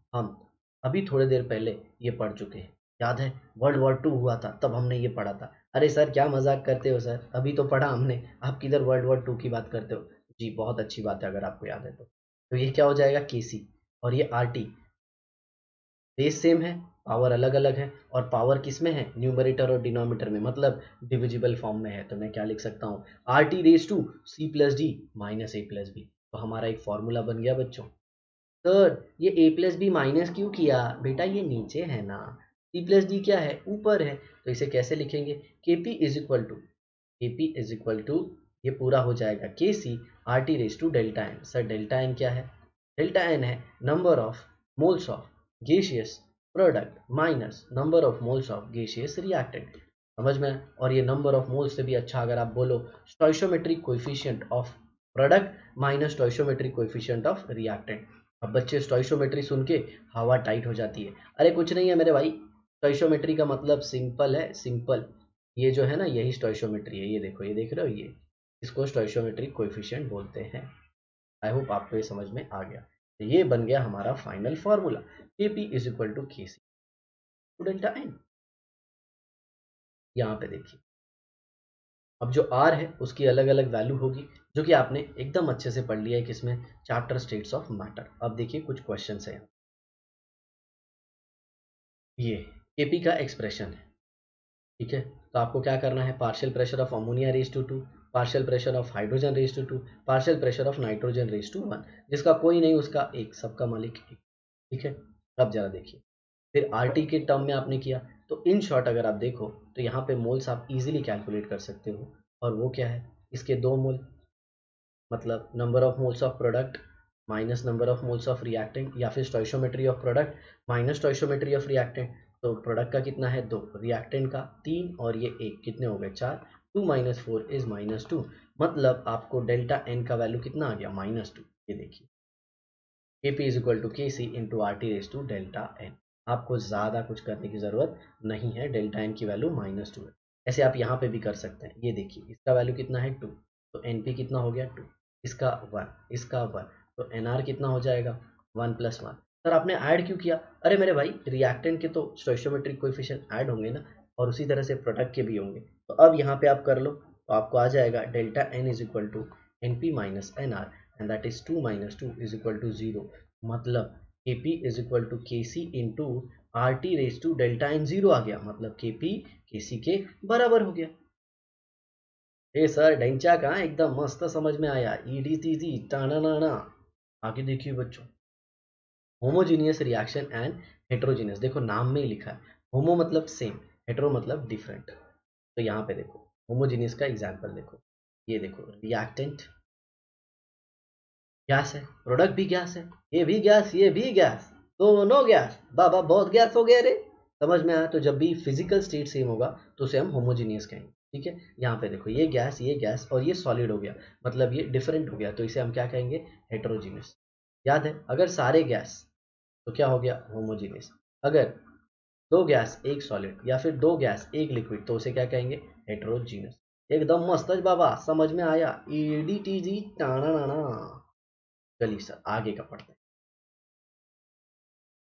Speaker 1: अभी थोड़ी देर पहले ये पढ़ चुके हैं। याद है वर्ल्ड वॉर 2 हुआ था तब हमने ये पढ़ा था। अरे सर क्या मजाक करते हो सर, अभी तो पढ़ा हमने, आप किधर वर्ल्ड वॉर 2 की बात करते हो। जी बहुत अच्छी बात है, अगर आपको याद है तो ये क्या हो जाएगा केसी, और ये आरटी, बेस सेम है, पावर अलग अलग है, और पावर किस में है, न्यूमरेटर और डिनोमिनेटर में, मतलब डिविजिबल फॉर्म में है। तो मैं क्या लिख सकता हूँ, R T raise to C plus D minus A plus B. तो हमारा एक फॉर्मूला बन गया बच्चों। सर ये ए प्लस बी माइनस क्यों किया बेटा, ये नीचे है ना, सी प्लस डी क्या है, ऊपर है, तो इसे कैसे लिखेंगे, K P is equal to, K P is equal to, ये पूरा हो जाएगा K C R T raise to delta N. Sir delta N क्या है, डेल्टा एन है number of moles of gaseous product minus number of moles of gaseous reactant, समझ में। और ये नंबर ऑफ मोल्स से भी अच्छा अगर आप बोलो स्टोइशियोमेट्रिक coefficient of product minus स्टोइशियोमेट्रिक coefficient of reactant. अब बच्चे स्टोइशियोमेट्री सुन के हवा टाइट हो जाती है, अरे कुछ नहीं है मेरे भाई, स्टोइशियोमेट्री का मतलब सिंपल है, सिंपल, ये जो है ना यही स्टोइशियोमेट्री है। ये देखो, ये देख रहे हो, ये इसको स्टोइशियोमेट्रिक कोएफिशिएंट बोलते हैं। आई होप आपको ये समझ में आ गया। तो ये बन गया हमारा फाइनल फार्मूला, के P is equal to K C delta N. यहाँ पे देखिए अब जो आर है उसकी अलग अलग वैल्यू होगी, जो कि आपने एकदम अच्छे से पढ़ लिया है किसमें, चैप्टर स्टेट्स ऑफ मैटर। अब देखिए कुछ क्वेश्चन है। ये केपी का एक्सप्रेशन है, ठीक है। तो आपको क्या करना है, partial pressure of ammonia raise to 2, partial pressure of hydrogen raise to 2, partial pressure of nitrogen raise to 1, जिसका कोई नहीं उसका एक, सबका मालिक एक, ठीक है। अब जरा देखिए फिर आरटी के टर्म में आपने किया, तो इन शॉर्ट अगर आप देखो तो यहाँ पे मोल्स आप इजीली कैलकुलेट कर सकते हो, और वो क्या है, इसके 2 मोल, मतलब number of moles of product minus number of moles of reactant, या फिर stoichiometry of product minus stoichiometry of reactant. तो प्रोडक्ट का कितना है 2, रिएक्टेंट का 3, और ये 1, कितने हो गए 4, 2 माइनस 4 इज -2, मतलब आपको डेल्टा एन का वैल्यू कितना आ गया -2। ये देखिए के P is equal to K C into R T raise to delta N. आपको ज़्यादा कुछ करने की ज़रूरत नहीं है, डेल्टा एन की वैल्यू -2 है। ऐसे आप यहाँ पे भी कर सकते हैं, ये देखिए इसका वैल्यू कितना है 2, तो एन पी कितना हो गया 2, इसका 1, इसका 1, तो एन आर कितना हो जाएगा 1 + 1। सर आपने ऐड क्यों किया, अरे मेरे भाई रिएक्टेंट के तो स्टोइशियोमेट्रिक कोएफिशिएंट ऐड होंगे ना, और उसी तरह से प्रोडक्ट के भी होंगे। तो अब यहाँ पे आप कर लो, तो आपको आ जाएगा delta N is equal to N P minus N R, and that is 2 - 2 is equal to 0, मतलब Kp is equal to K C into R T raise to delta N 0 आ गया, मतलब Kp Kc के बराबर हो गया। ए sir ढैंचा कहाँ, एकदम मस्त समझ में आया, ईडी टीजी टाना नाना। आगे देखिए बच्चों, होमोजीनियस रिएक्शन एंड हेट्रोजीनियस, देखो नाम में ही लिखा है, होमो मतलब सेम, हेट्रो मतलब डिफरेंट। तो यहाँ पे देखो होमोजीनियस का एग्जाम्पल देखो, ये देखो रिएक्टेंट गैस है, प्रोडक्ट भी गैस है, ये भी गैस, ये भी गैस, दोनों गैस, बाबा बहुत गैस हो गया रे, समझ में आया। तो जब भी फिजिकल स्टेट सेम होगा तो उसे हम होमोजीनियस कहेंगे, ठीक है। यहाँ पे देखो ये गैस और ये सॉलिड हो गया, मतलब ये डिफरेंट हो गया, तो इसे हम क्या कहेंगे, हेट्रोजीनियस। याद है अगर सारे गैस तो क्या हो गया होमोजीनियस, अगर दो गैस एक सॉलिड या फिर दो गैस एक लिक्विड तो उसे क्या कहेंगे, हेट्रोजीनियस। एकदम मस्त है बाबा, समझ में आया, ईडीटीजी टाना नाना। चलिए सर आगे का पढ़ते हैं।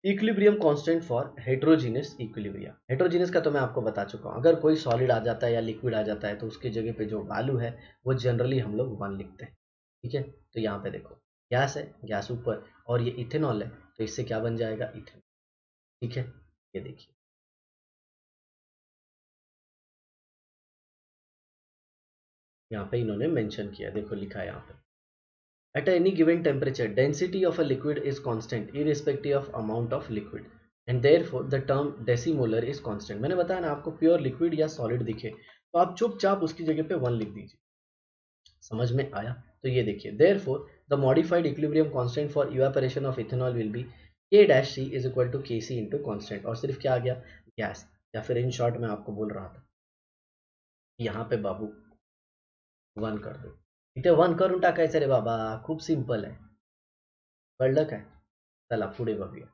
Speaker 1: Equilibrium constant for heterogeneous equilibria, heterogeneous का तो मैं आपको बता चुका हूँ, अगर कोई सॉलिड आ जाता है या लिक्विड आ जाता है तो उसके जगह पे जो वैल्यू है वो जनरली हम लोग 1 लिखते हैं, ठीक है। तो यहाँ पे देखो गैस है, गैस ऊपर, और ये इथेनॉल है, तो इससे क्या बन जाएगा इथेनॉल, ठीक है। ये देखिए यहाँ पे इन्होंने मेंशन किया, देखो लिखा है यहाँ पे, at any given temperature density of a liquid is constant irrespective of amount of liquid and therefore the term decimolar is constant। मैंने बताया ना आपको, प्योर लिक्विड या सॉलिड दिखे तो आप चुपचाप उसकी जगह पे 1 लिख दीजिए। समझ में आया? तो ये देखिए, therefore the modified equilibrium constant for evaporation of ethanol will be k dash c is equal to kc into constant। और सिर्फ क्या आ गया, गैस। या फिर इन शॉर्ट में आपको बोल रहा था, यहाँ पे बाबू 1 कर दो, इथे 1 करून टाकायचं रे बाबा, खूप सिंपल आहे, कळलं काय? चला पुढे बघूया।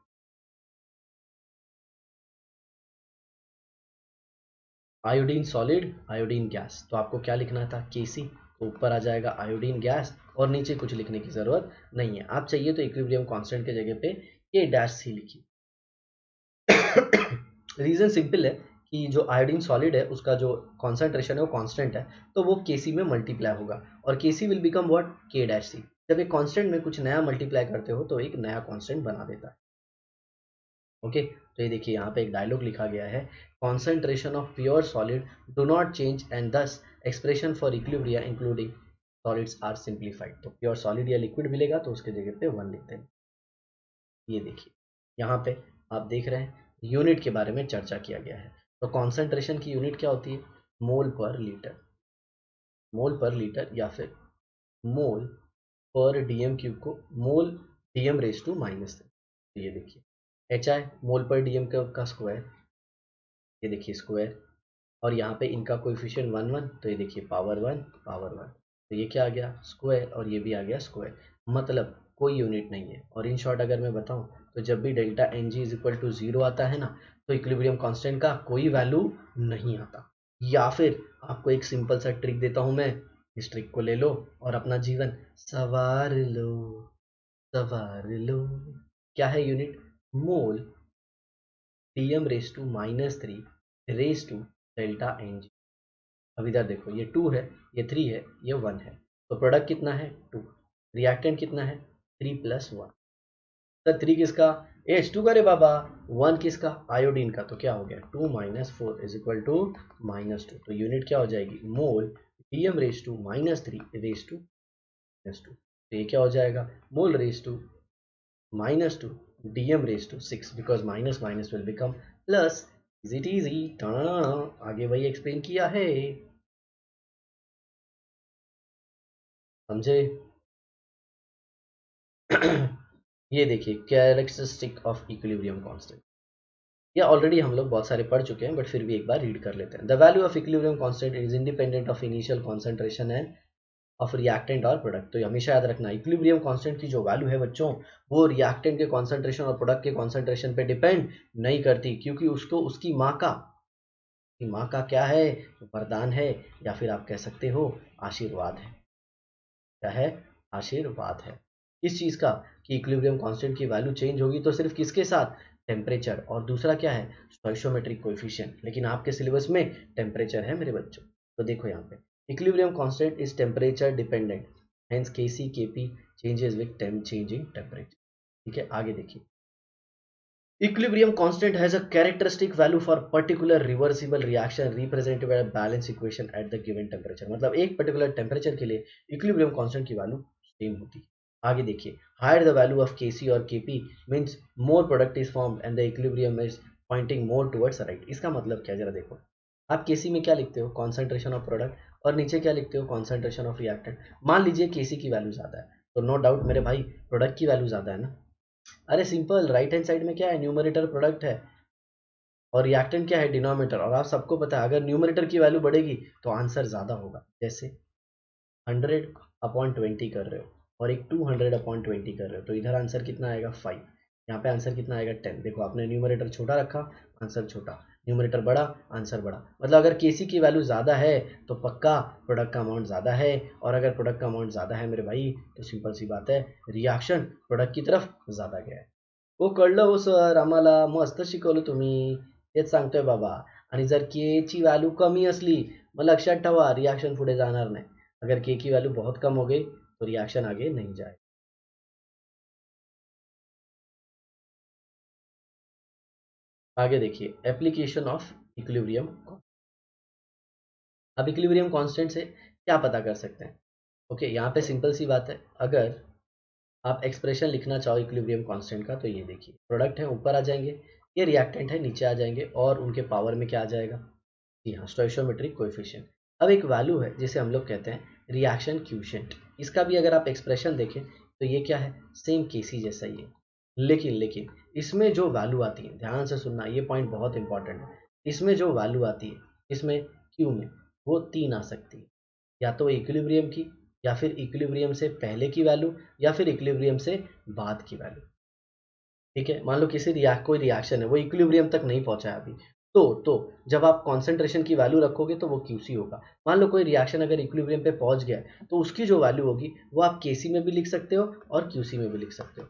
Speaker 1: आयोडीन सॉलिड, आयोडीन गैस, तो आपको क्या लिखना था, केसी, तो ऊपर आ जाएगा आयोडीन गैस और नीचे कुछ लिखने की जरूरत नहीं है। आप चाहिए तो इक्विलिब्रियम कांस्टेंट के जगह पे के डैश सी लिखिए। रीजन सिंपल है कि जो आयोडीन सॉलिड है उसका जो कॉन्सेंट्रेशन है वो कांस्टेंट है, तो वो केसी में मल्टीप्लाई होगा और केसी विल बिकम व्हाट, के डैश सी। जब एक कांस्टेंट में कुछ नया मल्टीप्लाई करते हो तो एक नया कांस्टेंट बना देता है। ओके, तो ये देखिए यहाँ पे एक डायलॉग लिखा गया है, concentration of pure solid do not change and thus expression for equilibria including solids are simplified. तो प्योर सॉलिड या लिक्विड मिलेगा तो उसके जगह पे 1 लिखते हैं। ये देखिए यहाँ पे आप देख रहे हैं यूनिट के बारे में चर्चा किया गया है। तो कॉन्सेंट्रेशन की यूनिट क्या होती है, मोल पर लीटर, मोल पर लीटर या फिर मोल पर डीएम क्यूब को मोल डीएम रेज टू -3। तो ये देखिए एच आई मोल पर डीएम का स्क्वायर, ये देखिए स्क्वायर, और यहाँ पे इनका कोएफिशिएंट 1 1, तो ये देखिए पावर 1 पावर 1, तो ये क्या आ गया स्क्वायर और ये भी आ गया स्क्वायर, मतलब कोई यूनिट नहीं है। और इन शॉर्ट अगर मैं बताऊं तो जब भी delta N G is equal to 0 आता है ना, तो इक्विलिब्रियम कांस्टेंट का कोई वैल्यू नहीं आता। या फिर आपको एक सिंपल सा ट्रिक देता हूं मैं, इस ट्रिक को ले लो और अपना जीवन सवार लो, सवार लो। क्या है unit, mole DM raise to -3 raise to delta N G. अब इधर देखो ये 2 है, ये 3 है, ये 1 है, तो प्रोडक्ट कितना है 2, रिएक्टेंट कितना है 3 + 1। सर 3 किसका, H2 का रे बाबा, 1 किसका, आयोडीन का, तो क्या हो गया 2 - 4 इज इक्वल टू -2। तो यूनिट क्या हो जाएगी, mole DM raise to -3 raise to -2। तो ये क्या हो जाएगा, mole raise to -2 dm raise to 6, because minus minus will become plus. Is it easy, आगे वही एक्सप्लेन किया है, समझे? ये देखिए कैरेक्टरिस्टिक ऑफ इक्विलिब्रियम कांस्टेंट, ये ऑलरेडी हम लोग बहुत सारे पढ़ चुके हैं बट फिर भी एक बार रीड कर लेते हैं। The value of equilibrium constant is independent of initial concentration end of reactant और प्रोडक्ट। तो ये हमेशा याद रखना, इक्विलिब्रियम कांस्टेंट की जो वैल्यू है बच्चों, वो रिएक्टेंट के कॉन्सेंट्रेशन और प्रोडक्ट के कॉन्सेंट्रेशन पे डिपेंड नहीं करती, क्योंकि उसको उसकी माँ का क्या है, वरदान है, या फिर आप कह सकते हो आशीर्वाद है। क्या है, आशीर्वाद है। इस चीज का कि इक्विलिब्रियम कांस्टेंट की वैल्यू चेंज होगी तो सिर्फ किसके साथ, टेम्परेचर, और दूसरा क्या है स्टोइशियोमेट्रिक कोएफिशिएंट, लेकिन आपके सिलेबस में टेम्परेचर है मेरे बच्चों। तो देखो यहाँ पे equilibrium constant is temperature dependent, hence KC KP changes with changing temperature. ठीक है, आगे देखिए, equilibrium constant has a characteristic value for particular reversible reaction represented by a balance equation at the given temperature। मतलब एक particular temperature के लिए equilibrium constant की value same होती है। आगे देखिए, higher the value of Kc और Kp means more product is formed and the equilibrium is pointing more towards right। इसका मतलब क्या, जरा देखो, आप Kc में क्या लिखते हो, कॉन्सेंट्रेशन ऑफ प्रोडक्ट, और नीचे क्या लिखते हो, कॉन्सेंट्रेशन ऑफ रिएक्टेंट। मान लीजिए Kc की वैल्यू ज्यादा है तो नो डाउट मेरे भाई प्रोडक्ट की वैल्यू ज्यादा है ना। अरे सिंपल, राइट हैंड साइड में क्या है, न्यूमरेटर प्रोडक्ट है और रिएक्टेंट क्या है, डिनोमिनेटर। और आप सबको पता है अगर न्यूमरेटर की वैल्यू बढ़ेगी तो आंसर ज्यादा होगा। जैसे 100/20 कर रहे हो और एक 200/20 कर रहे हो, तो इधर आंसर कितना आएगा 5, यहाँ पे आंसर कितना आएगा 10। देखो आपने न्यूमरेटर छोटा रखा, आंसर छोटा, न्यूमरेटर बड़ा, आंसर बड़ा। मतलब अगर केसी की वैल्यू ज़्यादा है तो पक्का प्रोडक्ट का अमाउंट ज़्यादा है, और अगर प्रोडक्ट का अमाउंट ज़्यादा है मेरे भाई तो सिंपल सी बात है, रिएक्शन प्रोडक्ट की तरफ ज़्यादा गया है। हो कळलं हो सर, आम्हाला मस्त शिकवलं तुम्ही, तेच सांगतोय बाबा। आणि जर के ची व्हॅल्यू कमी असली मग लक्षात ठेवा रिएक्शन पुढे जाणार नाही। अगर के की वैल्यू बहुत कम हो गई तो रिएक्शन आगे नहीं जाए। आगे देखिए एप्लीकेशन ऑफ इक्विलिब्रियम। अब इक्विलिब्रियम कांस्टेंट से क्या पता कर सकते हैं? ओके, यहाँ पे सिंपल सी बात है, अगर आप एक्सप्रेशन लिखना चाहो इक्विलिब्रियम कांस्टेंट का तो ये देखिए, प्रोडक्ट है ऊपर आ जाएंगे, ये रिएक्टेंट है नीचे आ जाएंगे, और उनके पावर में क्या आ जाएगा? जी हाँ, स्टोइशियोमेट्रिक कोएफिशिएंट। अब एक वैल्यू है जिसे हम लोग कहते हैं रिएक्शन क्यूशेंट, इसका भी अगर आप एक्सप्रेशन देखें तो ये क्या है? सेम केसी जैसा ही है, लेकिन इसमें जो वैल्यू आती है, ध्यान से सुनना, ये पॉइंट बहुत इंपॉर्टेंट है। इसमें जो वैल्यू आती है, इसमें क्यू में, वो 3 आ सकती है, या तो इक्विलिब्रियम की, या फिर इक्विलिब्रियम से पहले की वैल्यू, या फिर इक्विलिब्रियम से बाद की वैल्यू। ठीक है, मान लो कोई रिएक्शन है, वो इक्विलिब्रियम तक नहीं पहुंचा है अभी, तो जब आप कॉन्सेंट्रेशन की वैल्यू रखोगे तो वो क्यूसी होगा। मान लो कोई रिएक्शन अगर इक्विलिब्रियम पे पहुंच गया है, तो उसकी जो वैल्यू होगी वो आप केसी में भी लिख सकते हो और क्यूसी में भी लिख सकते हो।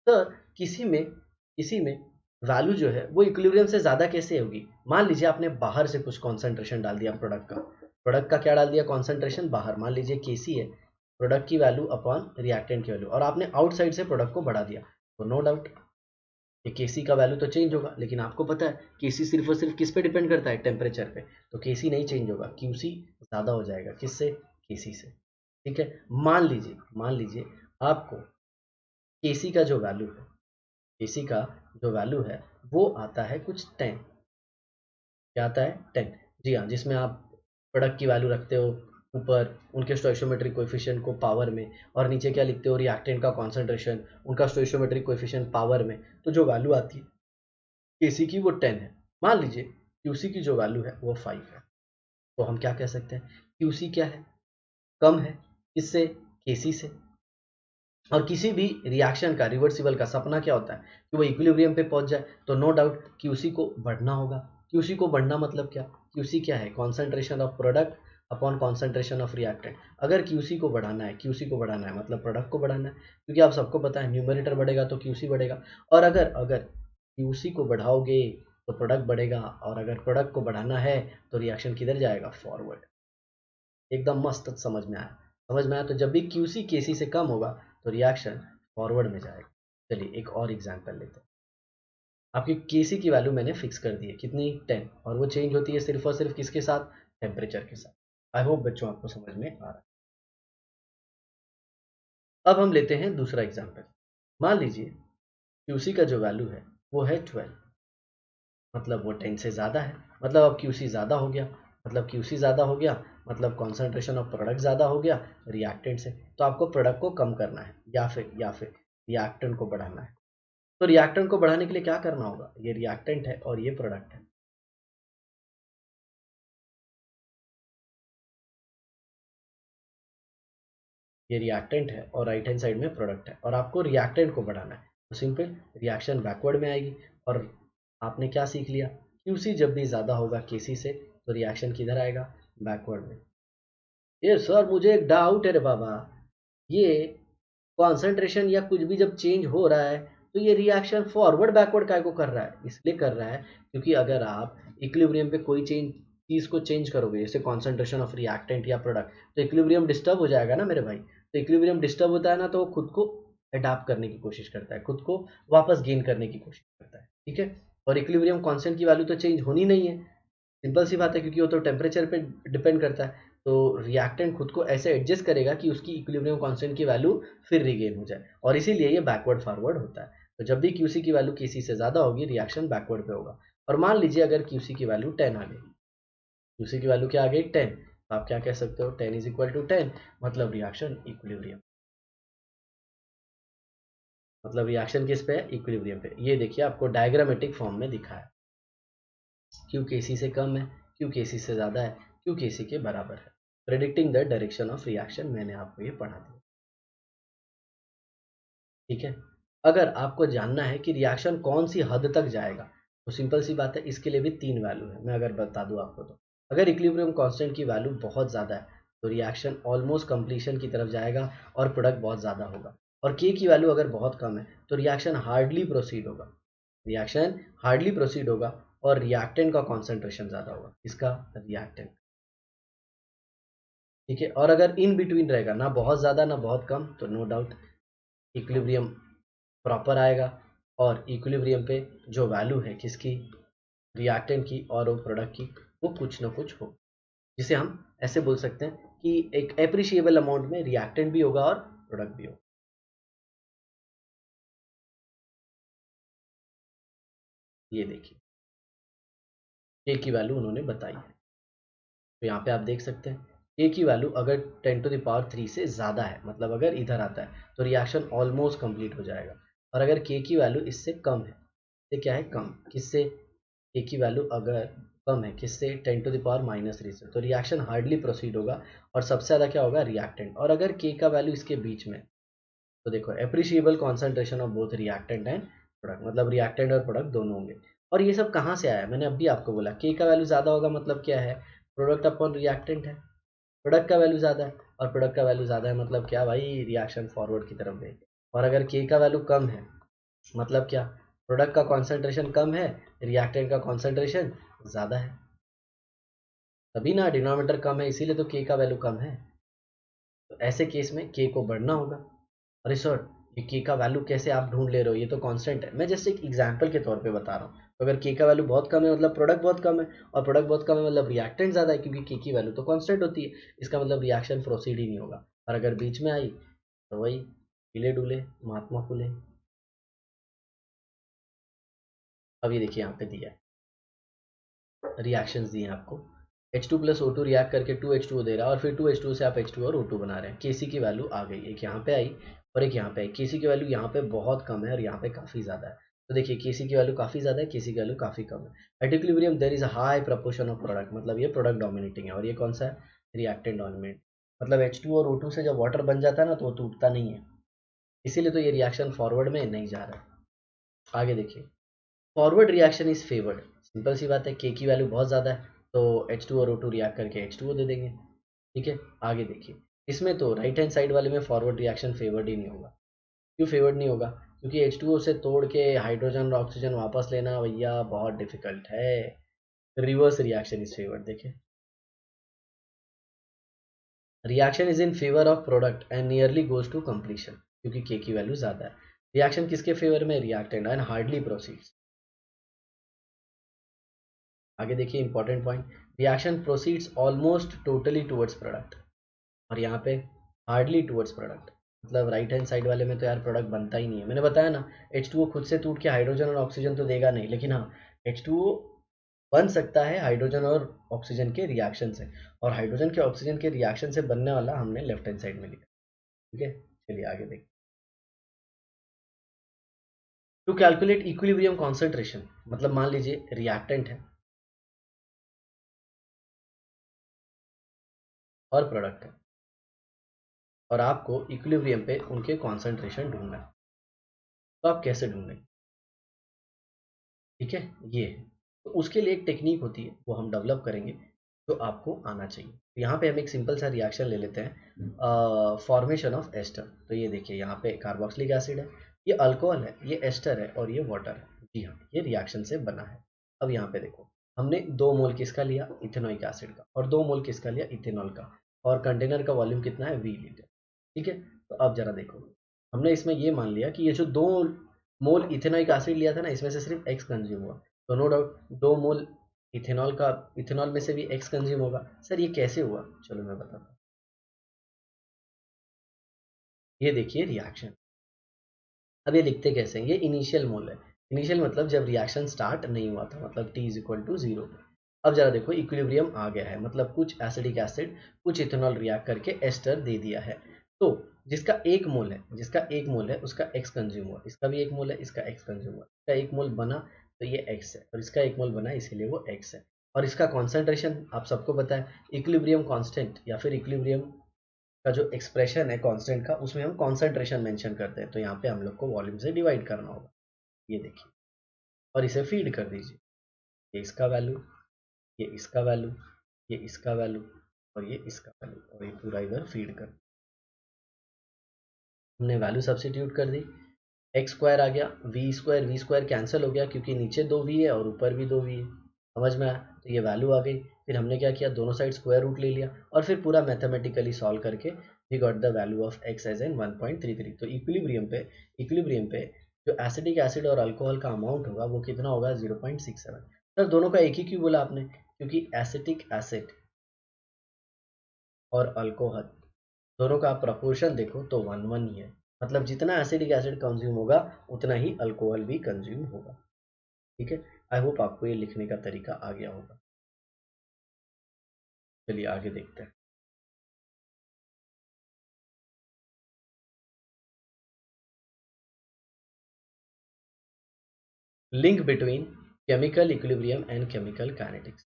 Speaker 1: तो किसी में वैल्यू जो है वो इक्विलिब्रियम से ज़्यादा कैसे होगी? मान लीजिए आपने बाहर से कुछ कॉन्सेंट्रेशन डाल दिया प्रोडक्ट का क्या डाल दिया? कॉन्सेंट्रेशन बाहर, मान लीजिए केसी है, प्रोडक्ट की वैल्यू अपॉन रिएक्टेंट की वैल्यू, और आपने आउटसाइड से प्रोडक्ट को बढ़ा दिया, तो नो डाउट ये केसी का वैल्यू तो चेंज होगा, लेकिन आपको पता है केसी सिर्फ और सिर्फ किस पे डिपेंड करता है? टेम्परेचर पे। तो केसी नहीं चेंज होगा, क्यूसी ज़्यादा हो जाएगा, किससे? केसी से। ठीक है, मान लीजिए आपको केसी का जो वैल्यू है, केसी का जो वैल्यू है वो आता है कुछ 10। क्या आता है? 10। जी हाँ, जिसमें आप प्रोडक्ट की वैल्यू रखते हो ऊपर उनके स्टोइशियोमेट्रिक कोएफिशिएंट को पावर में, और नीचे क्या लिखते हो? रिएक्टेंट का कॉन्सेंट्रेशन, उनका स्टोइशियोमेट्रिक कोएफिशिएंट पावर में। तो जो वैल्यू आती है केसी की वो 10 है। मान लीजिए क्यूसी की जो वैल्यू है वो 5 है, तो हम क्या कह सकते हैं? क्यूसी क्या है? कम है, किससे? केसी से। और किसी भी रिएक्शन का, रिवर्सिबल का सपना क्या होता है? कि वो इक्विलिब्रियम पे पहुंच जाए, तो नो डाउट क्यूसी को बढ़ना होगा। क्यूसी को बढ़ना मतलब क्या? क्यूसी क्या है? Concentration of product upon concentration of reactant. अगर क्यूसी को बढ़ाना है मतलब प्रोडक्ट को बढ़ाना है, क्योंकि आप सबको पता है न्यूमरेटर बढ़ेगा तो क्यूसी बढ़ेगा। और अगर अगर क्यूसी को बढ़ाओगे तो प्रोडक्ट बढ़ेगा, और अगर प्रोडक्ट को बढ़ाना है तो रिएक्शन किधर जाएगा? फॉरवर्ड। एकदम मस्त, समझ में आया। तो जब भी क्यूसी केसी से कम होगा तो रिएक्शन फॉरवर्ड में जाएगा। चलिए एक और एग्जांपल लेते हैं। आपकी केसी की वैल्यू मैंने फिक्स कर दी है, कितनी? 10, और वो चेंज होती है सिर्फ और सिर्फ किसके साथ? टेम्परेचर के साथ। आई होप बच्चों आपको समझ में आ रहा है। अब हम लेते हैं दूसरा एग्जाम्पल। मान लीजिए क्यूसी का जो वैल्यू है वो है 12, मतलब वो 10 से ज़्यादा है, मतलब अब क्यूसी ज़्यादा हो गया, मतलब कॉन्सेंट्रेशन ऑफ प्रोडक्ट ज़्यादा हो गया रिएक्टेंट से। तो आपको प्रोडक्ट को कम करना है, या फिर रिएक्टेंट को बढ़ाना है। तो रिएक्टेंट को बढ़ाने के लिए क्या करना होगा? ये रिएक्टेंट है और ये प्रोडक्ट है। ये रिएक्टेंट है और राइट हैंड साइड में प्रोडक्ट है, और आपको रिएक्टेंट को बढ़ाना है, तो सिंपल रिएक्शन बैकवर्ड में आएगी। और आपने क्या सीख लिया? क्यूसी जब भी ज़्यादा होगा केसी से तो रिएक्शन किधर आएगा? बैकवर्ड में। ये सर मुझे एक डाउट है रे बाबा, ये कॉन्सेंट्रेशन या कुछ भी जब चेंज हो रहा है तो ये रिएक्शन फॉरवर्ड बैकवर्ड काय को कर रहा है? इसलिए कर रहा है क्योंकि अगर आप इक्विलिब्रियम पे कोई चीज़ को चेंज करोगे, जैसे कॉन्सेंट्रेशन ऑफ रिएक्टेंट या प्रोडक्ट, तो इक्विलिब्रियम डिस्टर्ब हो जाएगा ना मेरे भाई। तो इक्विलिब्रियम डिस्टर्ब होता है ना, तो वो खुद को अडाप्ट करने की कोशिश करता है, खुद को वापस गेन करने की कोशिश करता है। ठीक है, और इक्विलिब्रियम कांस्टेंट की वैल्यू तो चेंज होनी नहीं है, सिंपल सी बात है, क्योंकि वो तो टेम्परेचर पे डिपेंड करता है। तो रिएक्टेंट खुद को ऐसे एडजस्ट करेगा कि उसकी इक्विलिब्रियम कांस्टेंट की वैल्यू फिर रिगेन हो जाए, और इसीलिए ये बैकवर्ड फॉरवर्ड होता है। तो जब भी क्यूसी की वैल्यू केसी से ज़्यादा होगी रिएक्शन बैकवर्ड पे होगा। और मान लीजिए अगर क्यूसी की वैल्यू 10 आ गई, क्यूसी की वैल्यू क्या आ गई? 10, तो आप क्या कह सकते हो? 10 इज इक्वल टू 10, मतलब रिएक्शन इक्विलिब्रियम। मतलब रिएक्शन किस पे है? इक्विलिब्रियम पे। ये देखिए आपको डायग्रामेटिक फॉर्म में दिखा है, क्यू केसी से कम है, क्यू केसी से ज़्यादा है, क्यू केसी के बराबर है। Predicting the direction of reaction, मैंने आपको ये पढ़ा दिया। ठीक है, अगर आपको जानना है कि रिएक्शन कौन सी हद तक जाएगा, तो सिंपल सी बात है, इसके लिए भी 3 वैल्यू है। मैं अगर बता दूं आपको, तो अगर इक्विलिब्रियम कांस्टेंट की वैल्यू बहुत ज़्यादा है तो रिएक्शन ऑलमोस्ट कंप्लीशन की तरफ जाएगा और प्रोडक्ट बहुत ज़्यादा होगा। और के की वैल्यू अगर बहुत कम है तो रिएक्शन हार्डली प्रोसीड होगा और रिएक्टेंट का कॉन्सेंट्रेशन ज़्यादा होगा। इसका रिएक्टेंट। ठीक है, और अगर इन बिटवीन रहेगा, ना बहुत ज़्यादा ना बहुत कम, तो नो डाउट इक्विलिब्रियम प्रॉपर आएगा। और इक्विलिब्रियम पे जो वैल्यू है किसकी? रिएक्टेंट की और वो प्रोडक्ट की, वो कुछ ना कुछ हो, जिसे हम ऐसे बोल सकते हैं कि एक एप्रिशिएबल अमाउंट में रिएक्टेंट भी होगा और प्रोडक्ट भी होगा। ये देखिए के की वैल्यू उन्होंने बताई है। तो यहाँ पे आप देख सकते हैं के की वैल्यू अगर 10⁻³ से ज़्यादा है, मतलब अगर इधर आता है तो रिएक्शन ऑलमोस्ट कंप्लीट हो जाएगा। और अगर के की वैल्यू इससे कम है, ये क्या है कम, किससे, के की वैल्यू अगर कम है किससे, 10⁻³ से, तो रिएक्शन हार्डली प्रोसीड होगा और सबसे ज़्यादा क्या होगा रिएक्टेंट। और अगर के का वैल्यू इसके बीच में, तो देखो appreciable concentration of both reactant and product, मतलब रिएक्टेंट और प्रोडक्ट दोनों होंगे। और ये सब कहाँ से आया है, मैंने अभी आपको बोला के का वैल्यू ज़्यादा होगा मतलब क्या है, प्रोडक्ट अपॉन रिएक्टेंट है, प्रोडक्ट का वैल्यू ज़्यादा है और प्रोडक्ट का वैल्यू ज़्यादा है मतलब क्या भाई, रिएक्शन फॉरवर्ड की तरफ गई। और अगर के का वैल्यू कम है मतलब क्या, प्रोडक्ट का कॉन्सेंट्रेशन कम है, रिएक्टेंट का कॉन्सेंट्रेशन ज़्यादा है, तभी ना डिनोमिनेटर कम है इसीलिए तो के का वैल्यू कम है। तो ऐसे केस में के को बढ़ना होगा। अरे सर ये के का वैल्यू कैसे आप ढूंढ ले रहे हो, ये तो कांस्टेंट है। मैं जस्ट एक एग्जांपल के तौर पे बता रहा हूँ। तो अगर के का वैल्यू बहुत कम है मतलब प्रोडक्ट बहुत कम है, और प्रोडक्ट बहुत कम है मतलब रिएक्टेंट ज़्यादा है, क्योंकि के की वैल्यू तो कांस्टेंट होती है, इसका मतलब रिएक्शन प्रोसीड ही नहीं होगा। और अगर बीच में आई तो वही हिले डुले महात्मा फूले। अब ये देखिए यहाँ पे दिया है रिएक्शंस दिए हैं आपको, H2+O2 रिएक्ट करके 2H2O दे रहा है और फिर 2H2O से आप H2 और O2 बना रहे हैं। Kc की वैल्यू आ गई, एक यहाँ पे आई और एक यहाँ पे आई। Kc की वैल्यू यहाँ पे बहुत कम है और यहाँ पे काफ़ी ज़्यादा है। तो देखिए Kc की वैल्यू काफ़ी ज़्यादा है, Kc की वैल्यू काफ़ी कम है। At equilibrium there is a high proportion of product, मतलब ये प्रोडक्ट डोमिनेटिंग है और ये कौन सा है, रिएक्टेंट डोमिनेट। मतलब H2 और O2 से जब वाटर बन जाता है ना तो वो टूटता नहीं है, इसीलिए तो ये रिएक्शन फॉरवर्ड में नहीं जा रहा है। आगे देखिए forward reaction is favoured, simple सी बात है, के की वैल्यू बहुत ज़्यादा है तो H2 और O2 रिएक्ट करके H2O दे देंगे। ठीक है आगे देखिए, इसमें तो राइट हैंड साइड वाले में फॉरवर्ड रिएक्शन फेवर्ड ही नहीं होगा। क्यों फेवर्ड नहीं होगा, क्योंकि H2O से तोड़ के हाइड्रोजन और ऑक्सीजन वापस लेना भैया बहुत डिफिकल्ट है। रिवर्स रिएक्शन इज फेवर्ड, देखिए reaction is in favour of product and nearly goes to completion, क्योंकि के की वैल्यू ज़्यादा है। रिएक्शन किसके फेवर में, रिएक्टेंट, एंड हार्डली प्रोसीड्स। आगे देखिए important point, reaction proceeds almost totally towards product, और यहाँ पे हार्डली टुवर्ड्स प्रोडक्ट, मतलब राइट हैंड साइड वाले में तो यार प्रोडक्ट बनता ही नहीं है। मैंने बताया ना H2O खुद से टूट के हाइड्रोजन और ऑक्सीजन तो देगा नहीं, लेकिन हाँ H2O बन सकता है हाइड्रोजन और ऑक्सीजन के रिएक्शन से, और हाइड्रोजन के ऑक्सीजन के रिएक्शन से बनने वाला हमने लेफ्ट हैंड साइड में लिखा। ठीक है चलिए आगे देखिए, टू कैलकुलेट इक्विलिब्रियम कॉन्सेंट्रेशन, मतलब मान लीजिए रिएक्टेंट है और प्रोडक्ट है और आपको इक्विलिब्रियम पे उनके कॉन्सेंट्रेशन ढूंढना है, तो आप कैसे ढूंढेंगे, ठीक है ये है। तो उसके लिए एक टेक्निक होती है वो हम डेवलप करेंगे, तो आपको आना चाहिए। तो यहाँ पे हम एक सिंपल सा रिएक्शन ले लेते हैं, फॉर्मेशन ऑफ एस्टर। तो ये देखिए यहाँ पे कार्बोक्सिलिक एसिड है, ये अल्कोहल है, ये एस्टर है और ये वाटर है। जी हाँ ये रिएक्शन से बना है। अब यहाँ पे देखो हमने 2 मोल किसका लिया, इथेनोइक एसिड का, और 2 मोल किसका लिया, इथेनॉल का, और कंटेनर का वॉल्यूम कितना है, 20 लीटर। ठीक है तो अब जरा देखो, हमने इसमें ये मान लिया कि ये जो 2 मोल इथेनॉइक एसिड लिया था ना, इसमें से सिर्फ एक्स कंज्यूम हुआ, तो नो डाउट 2 मोल इथेनॉल का, इथेनॉल में से भी एक्स कंज्यूम होगा। सर ये कैसे हुआ, चलो मैं बताता हूँ। ये देखिए रिएक्शन, अब ये लिखते कैसे हैं, ये इनिशियल मोल है। इनिशियल मतलब जब रिएक्शन स्टार्ट नहीं हुआ था, मतलब T=0। अब जरा देखो इक्विलिब्रियम आ गया है, मतलब कुछ एसिडिक एसिड कुछ इथेनॉल रिएक्ट करके एस्टर दे दिया है। तो जिसका एक मोल है उसका एक्स कंज्यूम हुआ, इसका भी 1 मोल है, इसका एक्स कंज्यूम हुआ, इसका 1 मोल बना तो ये एक्स है, और इसका 1 मोल बना इसीलिए वो एक्स है। और इसका कॉन्सेंट्रेशन आप सबको पता है, इक्विलिब्रियम कांस्टेंट या फिर इक्विलिब्रियम का जो एक्सप्रेशन है कांस्टेंट का, उसमें हम कॉन्सेंट्रेशन मेंशन करते हैं, तो यहाँ पे हम लोग को वॉल्यूम से डिवाइड करना होगा। ये देखिए और इसे फीड कर दीजिए, ये इसका वैल्यू, ये इसका वैल्यू, ये इसका वैल्यू और ये इसका वैल्यू, और ये पूरा इधर फीड कर, हमने वैल्यू सब्सिट्यूट कर दी, एक्स स्क्वायर आ गया, वी स्क्वायर कैंसिल हो गया क्योंकि नीचे 2 v है और ऊपर भी 2 v है, समझ में आया, तो ये वैल्यू आ गई। फिर हमने क्या किया, दोनों साइड स्क्वायर रूट ले लिया और फिर पूरा मैथमेटिकली सॉल्व करके we got the value of X as N 1.33। तो इक्विलिब्रियम पे जो एसिडिक एसिड और अल्कोहल का अमाउंट होगा वो कितना होगा, 0.67। सर दोनों का एक ही क्यों बोला आपने, क्योंकि एसिटिक एसिड और अल्कोहल, दोनों का आप प्रपोर्शन देखो तो 1:1 ही है। मतलब जितना एसिडिक एसिड कंज्यूम होगा उतना ही अल्कोहल भी कंज्यूम होगा। ठीक है, आई होप आपको ये लिखने का तरीका आ गया होगा। चलिए आगे देखते हैं। Link between chemical equilibrium and chemical kinetics.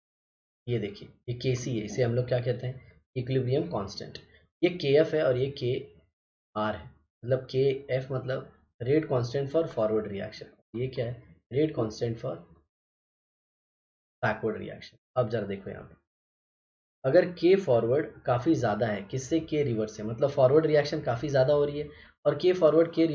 Speaker 1: ये देखिए, ये केसी है, इसे हम लोग क्या कहते हैं, इक्विलिब्रियम कांस्टेंट। ये के एफ है और ये के आर है। मतलब के एफ मतलब rate constant for forward reaction, ये क्या है, rate constant for backward reaction. अब जरा देखो यहाँ पे, अगर के फॉरवर्ड काफ़ी ज़्यादा है किससे, के रिवर्स से, मतलब फॉरवर्ड रिएक्शन काफ़ी ज़्यादा हो रही है और के फॉरवर्ड के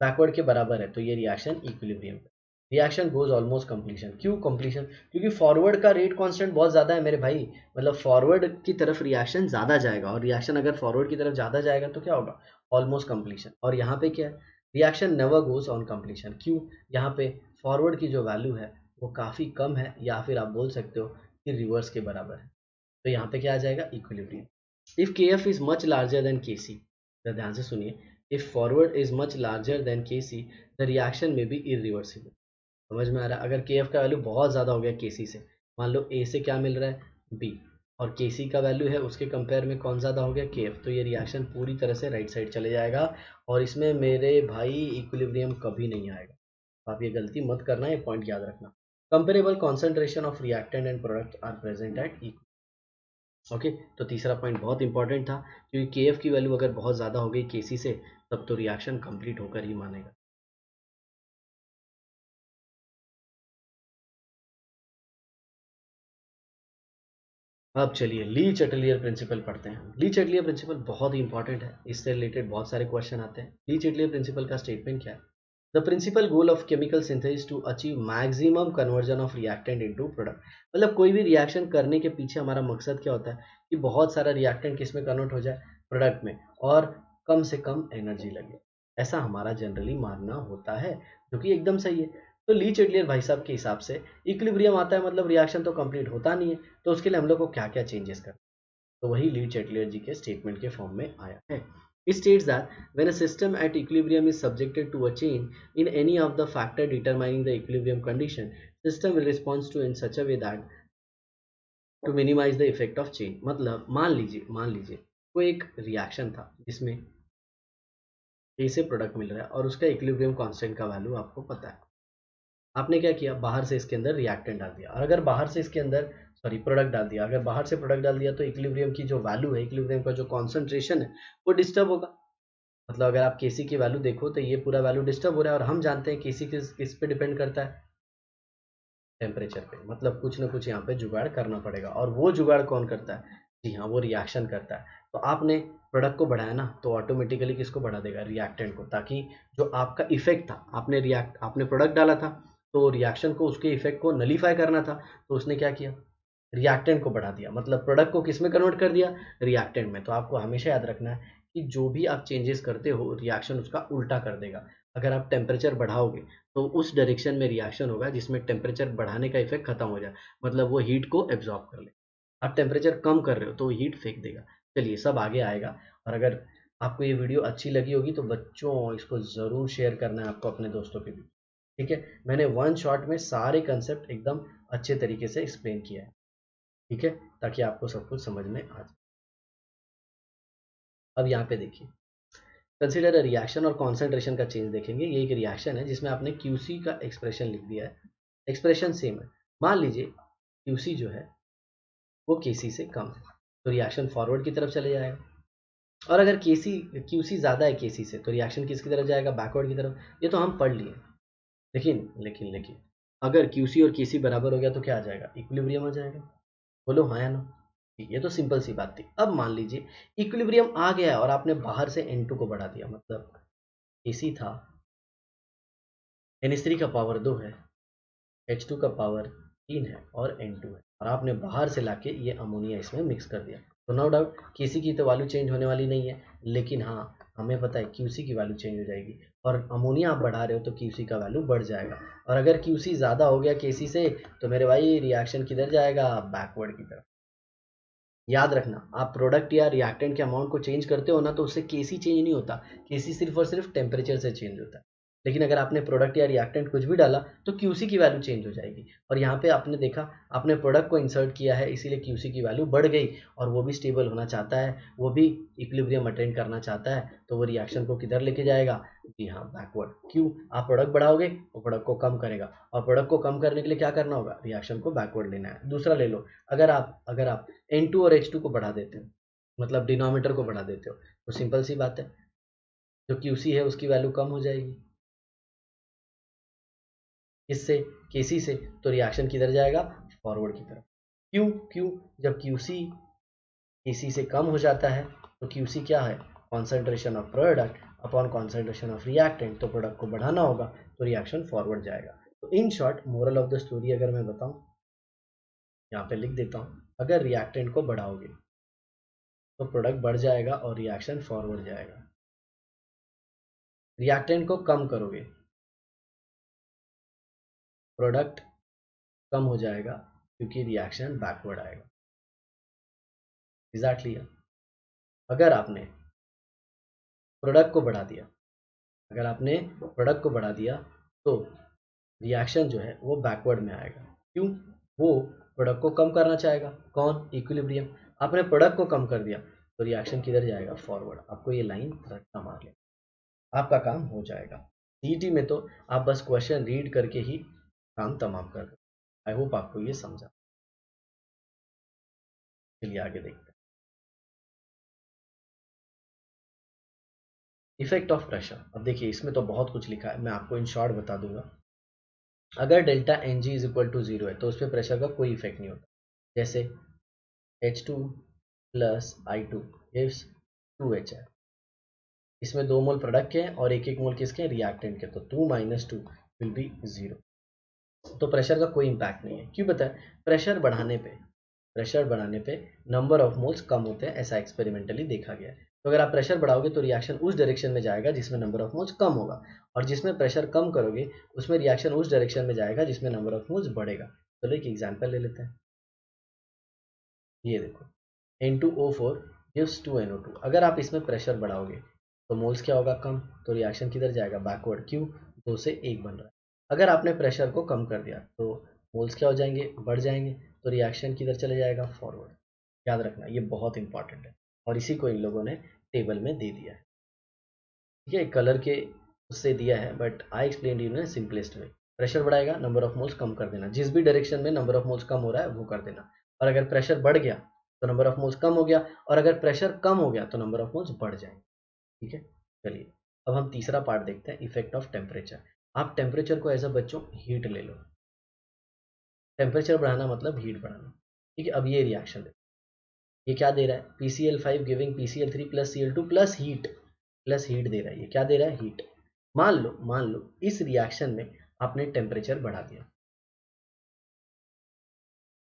Speaker 1: बैकवर्ड के बराबर है, तो ये रिएक्शन इक्विलिब्रियम पे, रिएक्शन गोज ऑलमोस्ट कंप्लीशन। क्यों कंप्लीशन, क्योंकि फॉरवर्ड का रेट कांस्टेंट बहुत ज़्यादा है मेरे भाई। मतलब फॉरवर्ड की तरफ रिएक्शन ज़्यादा जाएगा और रिएक्शन अगर फॉरवर्ड की तरफ ज़्यादा जाएगा तो क्या होगा, ऑलमोस्ट कंप्लीशन। और यहाँ पे क्या है, reaction never goes on completion. क्यों, यहाँ पे फॉरवर्ड की जो वैल्यू है वो काफ़ी कम है, या फिर आप बोल सकते हो कि रिवर्स के बराबर है। तो यहाँ पे क्या आ जाएगा, इक्विलिब्रियम। इफ के F is much larger than के सी, ध्यान से सुनिए, if forward is much larger than के सी द रिएक्शन में बी इरिवर्सिबल। समझ में आ रहा है, अगर के एफ का वैल्यू बहुत ज़्यादा हो गया के सी से, मान लो ए से क्या मिल रहा है, बी, और के सी का वैल्यू है उसके कंपेयर में कौन ज़्यादा हो गया, के एफ, तो ये रिएक्शन पूरी तरह से राइट साइड चले जाएगा और इसमें मेरे भाई इक्विलिब्रियम कभी नहीं आएगा। आप ये गलती मत करना, ये पॉइंट याद रखना। Comparable concentration of reactant and product are present at equal. Okay, तो तीसरा पॉइंट बहुत इंपॉर्टेंट था, क्योंकि के एफ की वैल्यू अगर बहुत ज़्यादा हो गई के सी से, तब तो रिएक्शन कंप्लीट होकर ही मानेगा। अब चलिए ली चैटलियर प्रिंसिपल पढ़ते हैं। ली चैटलियर प्रिंसिपल बहुत ही इंपॉर्टेंट है, इससे रिलेटेड बहुत सारे क्वेश्चन आते हैं। ली चैटलियर प्रिंसिपल का स्टेटमेंट क्या है, the principle goal of chemical synthesis to achieve maximum conversion of reactant into product. मतलब कोई भी रिएक्शन करने के पीछे हमारा मकसद क्या होता है कि बहुत सारा रिएक्टेंट किस में कन्वर्ट हो जाए, प्रोडक्ट में, और कम से कम एनर्जी लगे। ऐसा हमारा जनरली मानना होता है, जो कि एकदम सही है। तो ली चैटलियर भाई साहब के हिसाब से इक्विलिब्रियम आता है, मतलब रिएक्शन तो कंप्लीट होता नहीं है, तो उसके लिए हम लोग को क्या क्या चेंजेस करना, तो वही ली चैटलियर जी के स्टेटमेंट के फॉर्म में आया है। It states that when a system at equilibrium is subjected to a change in any of the factor determining the equilibrium condition, system will respond to in such a way that to minimize the effect of change। मतलब मान लीजिए कोई एक reaction था जिसमें ए से product मिल रहा है और उसका इक्विलिब्रियम कांस्टेंट का वैल्यू आपको पता है। आपने क्या किया, बाहर से इसके अंदर रिएक्टेंट डाल दिया, और अगर बाहर से इसके अंदर सॉरी प्रोडक्ट डाल दिया, अगर बाहर से प्रोडक्ट डाल दिया तो इक्विलिब्रियम की जो वैल्यू है, इक्विलिब्रियम का जो कॉन्सेंट्रेशन है वो डिस्टर्ब होगा। मतलब अगर आप केसी की वैल्यू देखो तो ये पूरा वैल्यू डिस्टर्ब हो रहा है, और हम जानते हैं केसी किस पे डिपेंड करता है, टेम्परेचर पे। मतलब कुछ ना कुछ यहाँ पे जुगाड़ करना पड़ेगा, और वो जुगाड़ कौन करता है, जी हाँ, वो रिएक्शन करता है। तो आपने प्रोडक्ट को बढ़ाया ना, तो ऑटोमेटिकली किसको बढ़ा देगा, रिएक्टेंट को, ताकि जो आपका इफेक्ट था, आपने प्रोडक्ट डाला था तो रिएक्शन को, उसके इफेक्ट को नलीफाई करना था, तो उसने क्या किया, रिएक्टेंट को बढ़ा दिया, मतलब प्रोडक्ट को किस में कन्वर्ट कर दिया, रिएक्टेंट में। तो आपको हमेशा याद रखना है कि जो भी आप चेंजेस करते हो रिएक्शन उसका उल्टा कर देगा। अगर आप टेम्परेचर बढ़ाओगे तो उस डायरेक्शन में रिएक्शन होगा जिसमें टेम्परेचर बढ़ाने का इफेक्ट खत्म हो जाए, मतलब वो हीट को एब्जॉर्ब कर ले। आप टेम्परेचर कम कर रहे हो तो वो हीट फेंक देगा। चलिए सब आगे आएगा। और अगर आपको ये वीडियो अच्छी लगी होगी तो बच्चों इसको ज़रूर शेयर करना है आपको अपने दोस्तों के बीच। ठीक है, मैंने वन शॉट में सारे कंसेप्ट एकदम अच्छे तरीके से एक्सप्लेन किया है। ठीक है, ताकि आपको सब कुछ समझ में आ जाए। अब यहाँ पे देखिए, कंसिडर अ रिएक्शन और कॉन्सेंट्रेशन का चेंज देखेंगे। ये एक रिएक्शन है जिसमें आपने क्यूसी का एक्सप्रेशन लिख दिया है, एक्सप्रेशन सेम है। मान लीजिए क्यूसी जो है वो केसी से कम है, तो रिएक्शन फॉरवर्ड की तरफ चले जाएगा। और अगर क्यूसी ज़्यादा है केसी से, तो रिएक्शन किसकी तरफ जाएगा, बैकवर्ड की तरफ। ये तो हम पढ़ लिए। लेकिन अगर क्यूसी और केसी बराबर हो गया तो क्या आ जाएगा, इक्विलिब्रियम आ जाएगा। बोलो हाँ या ना। ये तो सिंपल सी बात थी। अब मान लीजिए इक्विलिब्रियम आ गया है और आपने बाहर से N2 को बढ़ा दिया, मतलब AC था, NH3 का पावर 2 है, H2 का पावर 3 है और N2 है, और आपने बाहर से लाके ये अमोनिया इसमें मिक्स कर दिया। तो नो डाउट केसी की तो वैल्यू चेंज होने वाली नहीं है, लेकिन हाँ हमें पता है क्यूसी की वैल्यू चेंज हो जाएगी। और अमोनिया आप बढ़ा रहे हो तो क्यूसी का वैल्यू बढ़ जाएगा। और अगर क्यूसी ज़्यादा हो गया केसी से, तो मेरे भाई रिएक्शन किधर जाएगा, बैकवर्ड की तरफ। याद रखना, आप प्रोडक्ट या रिएक्टेंट के अमाउंट को चेंज करते हो ना, तो उससे केसी चेंज नहीं होता, केसी सिर्फ और सिर्फ टेम्परेचर से चेंज होता है। लेकिन अगर आपने प्रोडक्ट या रिएक्टेंट कुछ भी डाला तो क्यूसी की वैल्यू चेंज हो जाएगी। और यहाँ पे आपने देखा, आपने प्रोडक्ट को इंसर्ट किया है, इसीलिए क्यूसी की वैल्यू बढ़ गई, और वो भी स्टेबल होना चाहता है, वो भी इक्विलिब्रियम अटेन करना चाहता है, तो वो रिएक्शन को किधर लेके जाएगा? जी हाँ, बैकवर्ड। क्यों? आप प्रोडक्ट बढ़ाओगे वो प्रोडक्ट को कम करेगा, और प्रोडक्ट को कम करने के लिए क्या करना होगा? रिएक्शन को बैकवर्ड लेना है। दूसरा ले लो, अगर आप N2 और H2 को बढ़ा देते हो, मतलब डिनोमिनेटर को बढ़ा देते हो, तो सिंपल सी बात है, जो QC है उसकी वैल्यू कम हो जाएगी। इससे KC से, तो रिएक्शन किधर जाएगा? फॉरवर्ड की तरफ। क्यों? जब QC KC से कम हो जाता है, तो QC क्या है? Concentration of product upon concentration of reactant, तो प्रोडक्ट को बढ़ाना होगा, तो रिएक्शन फॉरवर्ड जाएगा। तो in short, moral of the story अगर मैं बताऊं, यहाँ पे लिख देता हूँ, अगर रिएक्टेंट को बढ़ाओगे तो प्रोडक्ट बढ़ जाएगा और रिएक्शन फॉरवर्ड जाएगा। रिएक्टेंट को कम करोगे, प्रोडक्ट कम हो जाएगा, क्योंकि रिएक्शन बैकवर्ड आएगा। एग्जैक्टली। अगर आपने प्रोडक्ट को बढ़ा दिया अगर आपने प्रोडक्ट को बढ़ा दिया तो रिएक्शन जो है वो बैकवर्ड में आएगा। क्यों? वो प्रोडक्ट को कम करना चाहेगा। कौन? इक्विलिब्रियम। आपने प्रोडक्ट को कम कर दिया तो रिएक्शन किधर जाएगा? फॉरवर्ड। आपको ये लाइन रटना मार ले, आपका काम हो जाएगा। सीईटी में तो आप बस क्वेश्चन रीड करके ही काम तमाम कर दो। आई होप आपको ये समझा। चलिए आगे देखते हैं। Effect of pressure. अब देखिए, इसमें तो बहुत कुछ लिखा है, मैं आपको इन शॉर्ट बता दूंगा। अगर delta N G is equal to zero है तो उस पर प्रेशर का कोई इफेक्ट नहीं होता। जैसे H2 plus I2 is 2H है, इसमें 2 मोल प्रोडक्ट के हैं और 1 मोल किसके? रिएक्टेंट के। तो 2 माइनस 2 विल बी 0। तो प्रेशर का कोई इम्पैक्ट नहीं है। क्यों बताए? प्रेशर बढ़ाने पे नंबर ऑफ मोल्स कम होते हैं, ऐसा एक्सपेरिमेंटली देखा गया है। तो अगर आप प्रेशर बढ़ाओगे तो रिएक्शन उस डायरेक्शन में जाएगा जिसमें नंबर ऑफ मोल्स कम होगा, और जिसमें प्रेशर कम करोगे उसमें रिएक्शन उस डायरेक्शन में जाएगा जिसमें नंबर ऑफ मोल्स बढ़ेगा। चलो एक एग्जांपल ले लेते हैं। ये देखो, N2O4 gives 2NO2। अगर आप इसमें प्रेशर बढ़ाओगे तो मोल्स क्या होगा? कम, तो रिएक्शन किधर जाएगा? बैकवर्ड। क्यों? 2 से 1 बन रहा है। अगर आपने प्रेशर को कम कर दिया तो मोल्स क्या हो जाएंगे? बढ़ जाएंगे, तो रिएक्शन किधर चले जाएगा? फॉरवर्ड। याद रखना, ये बहुत इंपॉर्टेंट है, और इसी को इन लोगों ने टेबल में दे दिया है। ठीक है, कलर के उससे दिया है, but I explain you in simplest way. Pressure बढ़ाएगा, नंबर ऑफ मोल्स कम कर देना, जिस भी डायरेक्शन में नंबर ऑफ मोल्स कम हो रहा है वो कर देना। और अगर प्रेशर बढ़ गया तो नंबर ऑफ मोल्स कम हो गया, और अगर प्रेशर कम हो गया तो नंबर ऑफ मोल्स बढ़ जाएंगे। ठीक है, चलिए अब हम तीसरा पार्ट देखते हैं, इफेक्ट ऑफ टेम्परेचर। आप टेम्परेचर को एज अ बच्चों हीट ले लो। टेम्परेचर बढ़ाना मतलब हीट बढ़ाना। ठीक है, अब ये रिएक्शन है, ये क्या दे रहा है? PCl5 giving PCl3 plus Cl2 plus heat दे रहा है। ये क्या दे रहा है? हीट। मान लो इस रिएक्शन में आपने टेम्परेचर बढ़ा दिया।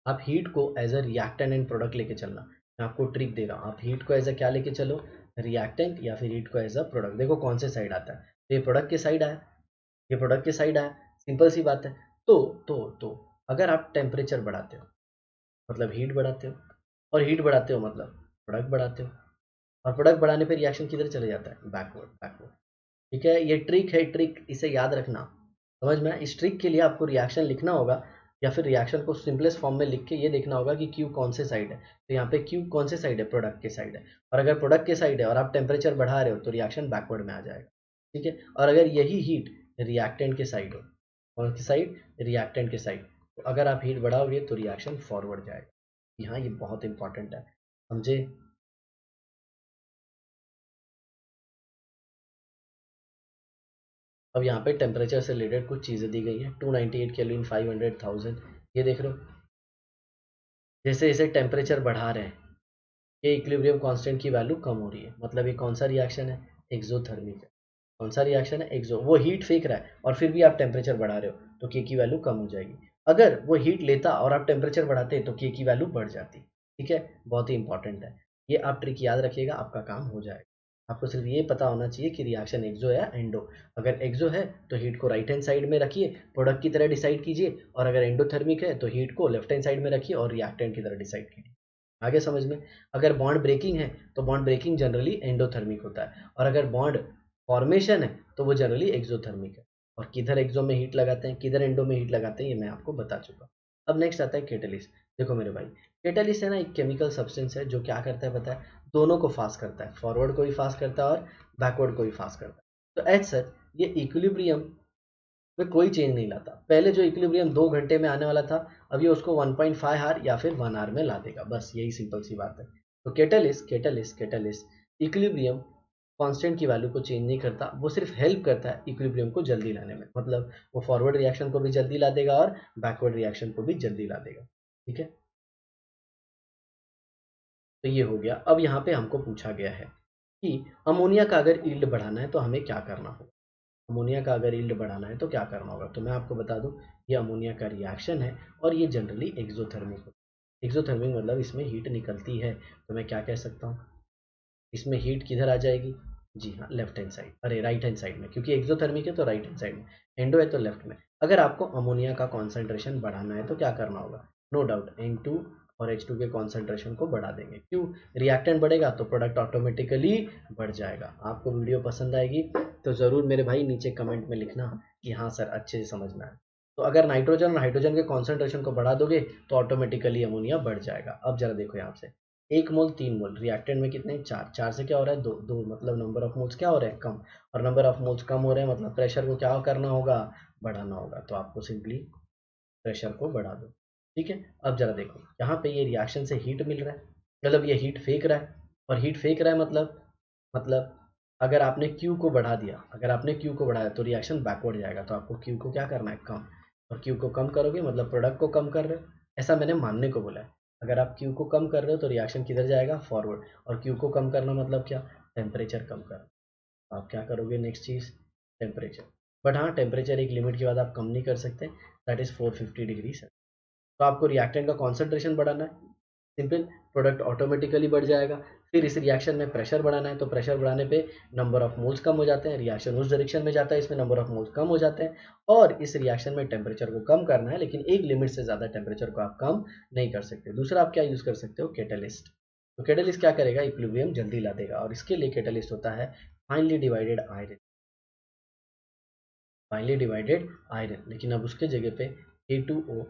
Speaker 1: आप हीट को as a reactant and product लेके चलना। मैं आपको ट्रिक दे रहा हूँ, आप हीट को एज अ क्या लेके चलो? रिएक्टेंट, या फिर हीट को एज अ प्रोडक्ट। देखो कौन से साइड आता है, तो ये प्रोडक्ट के साइड आया, ये प्रोडक्ट के साइड आया, सिंपल सी बात है। तो अगर आप टेम्परेचर बढ़ाते हो मतलब हीट बढ़ाते हो, और हीट बढ़ाते हो मतलब प्रोडक्ट बढ़ाते हो, और प्रोडक्ट बढ़ाने पे रिएक्शन किधर चले जाता है? बैकवर्ड। ठीक है, ये ट्रिक है, ट्रिक इसे याद रखना। समझ में? इस ट्रिक के लिए आपको रिएक्शन लिखना होगा, या फिर रिएक्शन को सिंपलेस्ट फॉर्म में लिख के ये देखना होगा कि क्यू कौन से साइड है। तो यहाँ पे क्यू कौन से साइड है? प्रोडक्ट के साइड है। और अगर प्रोडक्ट के साइड है और आप टेम्परेचर बढ़ा रहे हो तो रिएक्शन बैकवर्ड में आ जाएगा। ठीक है, और अगर यही हीट रिएक्टेंट के साइड हो, कौन की साइड? रिएक्टेंट के साइड, तो अगर आप हीट बढ़ाओगे तो रिएक्शन फॉरवर्ड जाएगा। यहाँ ये बहुत इंपॉर्टेंट है, समझे? अब यहाँ पे टेम्परेचर से रिलेटेड कुछ चीज़ें दी गई हैं। 298 केल्विन, 500,000, ये देख रहे हो। जैसे जैसे टेम्परेचर बढ़ा रहे हैं ये इक्विलिब्रियम कांस्टेंट की वैल्यू कम हो रही है, मतलब ये कौन सा रिएक्शन है? एक्सोथर्मिक है। कौन सा रिएक्शन है? एक्सो। वो हीट फेंक रहा है और फिर भी आप टेम्परेचर बढ़ा रहे हो तो के की वैल्यू कम हो जाएगी। अगर वो हीट लेता और आप टेम्परेचर बढ़ाते तो के की वैल्यू बढ़ जाती। ठीक है, बहुत ही इंपॉर्टेंट है, ये आप ट्रिक याद रखिएगा, आपका काम हो जाएगा। आपको सिर्फ ये पता होना चाहिए कि रिएक्शन एक्सो है या एंडो। अगर एक्सो है तो हीट को राइट हैंड साइड में रखिए, प्रोडक्ट की तरह डिसाइड कीजिए, और अगर एंडोथर्मिक है तो हीट को लेफ्ट हैंड साइड में रखिए और रिएक्टेंट की तरह डिसाइड कीजिए। आगे समझ में। अगर बॉन्ड ब्रेकिंग है तो बॉन्ड ब्रेकिंग जनरली एंडोथर्मिक होता है, और अगर बॉन्ड फॉर्मेशन है तो वो जनरली एक्सोथर्मिक है। और किधर एक्सो में हीट लगाते हैं, किधर एंडो में हीट लगाते हैं, ये मैं आपको बता चुका। अब नेक्स्ट आता है कैटलिस्ट। देखो मेरे भाई, कैटलिस्ट है ना एक केमिकल सब्सटेंस है जो क्या करता है पता है, दोनों को फास्ट करता है, फॉरवर्ड को भी फास्ट करता है और बैकवर्ड को भी फास्ट करता है। तो एज सच ये इक्विलिब्रियम में कोई चेंज नहीं लाता। पहले जो इक्विलिब्रियम 2 घंटे में आने वाला था, अब ये उसको 1.5 आवर या फिर 1 आवर में ला देगा, बस यही सिंपल सी बात है। तो कैटलिस्ट इक्विलिब्रियम कांस्टेंट की वैल्यू को चेंज नहीं करता, वो सिर्फ हेल्प करता है इक्विलिब्रियम को जल्दी लाने में। मतलब वो फॉरवर्ड रिएक्शन को भी जल्दी ला देगा और बैकवर्ड रिएक्शन को भी जल्दी ला देगा। ठीक है, तो ये हो गया। अब यहाँ पे हमको पूछा गया है कि अमोनिया का अगर यील्ड बढ़ाना है तो हमें क्या करना होगा। अमोनिया का अगर यील्ड बढ़ाना है तो क्या करना होगा, तो मैं आपको बता दूं, ये अमोनिया का रिएक्शन है और ये जनरली एक्सोथर्मिक होता है। एक्सोथर्मिक मतलब इसमें हीट निकलती है। तो मैं क्या कह सकता हूँ, इसमें हीट किधर आ जाएगी, जी हाँ लेफ्ट हैंड साइड, अरे राइट हैंड साइड में, क्योंकि एक्सोथर्मिक है तो राइट हैंड साइड में, एंडो है तो लेफ्ट में। अगर आपको अमोनिया का कॉन्सेंट्रेशन बढ़ाना है तो क्या करना होगा, नो डाउट N2 और H2 के कॉन्सेंट्रेशन को बढ़ा देंगे। क्यों, रिएक्टेंट बढ़ेगा तो प्रोडक्ट ऑटोमेटिकली बढ़ जाएगा। आपको वीडियो पसंद आएगी तो ज़रूर मेरे भाई नीचे कमेंट में लिखना कि हाँ सर अच्छे से समझना है। तो अगर नाइट्रोजन और हाइड्रोजन के कॉन्सेंट्रेशन को बढ़ा दोगे तो ऑटोमेटिकली अमोनिया बढ़ जाएगा। अब जरा देखो यहाँ से, 1 मोल 3 मोल, रिएक्टेंट में कितने, 4 से क्या हो रहा है, दो मतलब नंबर ऑफ मोल्स क्या हो रहे हैं, कम। और नंबर ऑफ मोल्स कम हो रहे हैं मतलब प्रेशर को क्या करना होगा, बढ़ाना होगा। तो आपको सिंपली प्रेशर को बढ़ा दो। ठीक है, अब जरा देखो यहाँ पे ये रिएक्शन से हीट मिल रहा है, मतलब ये हीट फेंक रहा है। और हीट फेंक रहा है मतलब अगर आपने क्यू को बढ़ा दिया, अगर आपने क्यू को बढ़ाया तो रिएक्शन बैकवर्ड जाएगा। तो आपको क्यू को क्या करना है, कम। और क्यू को कम करोगे मतलब प्रोडक्ट को कम कर रहे हो, ऐसा मैंने मानने को बोला है। अगर आप क्यू को कम कर रहे हो तो रिएक्शन किधर जाएगा, फॉरवर्ड। और क्यू को कम करना मतलब क्या, टेम्परेचर कम करना। तो आप क्या करोगे, नेक्स्ट चीज़ टेम्परेचर। बट हाँ, टेम्परेचर एक लिमिट के बाद आप कम नहीं कर सकते, दैट इज़ 450 डिग्री। तो आपको रिएक्टेंट का कॉन्सेंट्रेशन बढ़ाना है, सिंपल, प्रोडक्ट ऑटोमेटिकली बढ़ जाएगा। फिर इस रिएक्शन में प्रेशर बढ़ाना है, तो प्रेशर बढ़ाने पे नंबर ऑफ मोल्स कम हो जाते हैं, रिएक्शन उस डायरेक्शन में जाता है, इसमें नंबर ऑफ मोल्स कम हो जाते हैं। और इस रिएक्शन में टेम्परेचर को कम करना है, लेकिन एक लिमिट से ज़्यादा टेम्परेचर को आप कम नहीं कर सकते। दूसरा आप क्या यूज़ कर सकते हो, कैटलिस्ट। तो कैटलिस्ट क्या करेगा, इक्विलिब्रियम जल्दी ला देगा, और इसके लिए कैटलिस्ट होता है finally divided iron. Finally divided iron, लेकिन अब उसके जगह पे A2O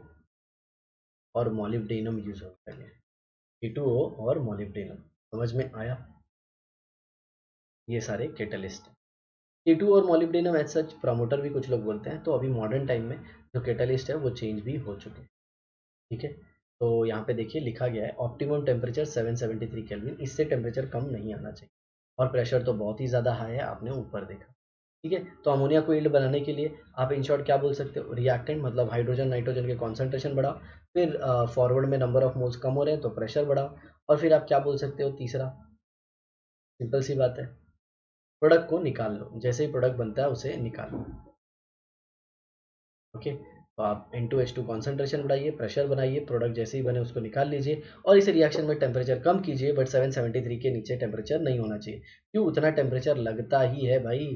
Speaker 1: और मोलिब्डेनम यूज होता है। K2O और मोलिब्डेनम, समझ में आया। ये सारे कैटलिस्ट हैं। K2 और मोलिब्डेनम एज सच प्रमोटर भी कुछ लोग बोलते हैं। तो अभी मॉडर्न टाइम में जो कैटलिस्ट है वो चेंज भी हो चुके हैं। ठीक है, तो यहाँ पे देखिए लिखा गया है ऑप्टिमम टेम्परेचर 773 केल्विन, इससे टेम्परेचर कम नहीं आना चाहिए। और प्रेशर तो बहुत ही ज़्यादा हाई है, आपने ऊपर देखा। ठीक है, तो अमोनिया को यील्ड बनाने के लिए आप इन शॉर्ट क्या बोल सकते हो, रिएक्टेंट मतलब हाइड्रोजन नाइट्रोजन के कॉन्सेंट्रेशन बढ़ाओ। फिर फॉरवर्ड में नंबर ऑफ मोल्स कम हो रहे हैं तो प्रेशर बढ़ाओ। और फिर आप क्या बोल सकते हो, तीसरा सिंपल सी बात है, प्रोडक्ट को निकाल लो, जैसे ही प्रोडक्ट बनता है उसे निकाल लो। ओके, तो आप N2H2 कॉन्सेंट्रेशन बढ़ाइए, प्रेशर बनाइए, प्रोडक्ट जैसे ही बने उसको निकाल लीजिए, और इस रिएक्शन में टेम्परेचर कम कीजिए, बट 773 के नीचे टेम्परेचर नहीं होना चाहिए। क्यों, उतना टेम्परेचर लगता ही है भाई,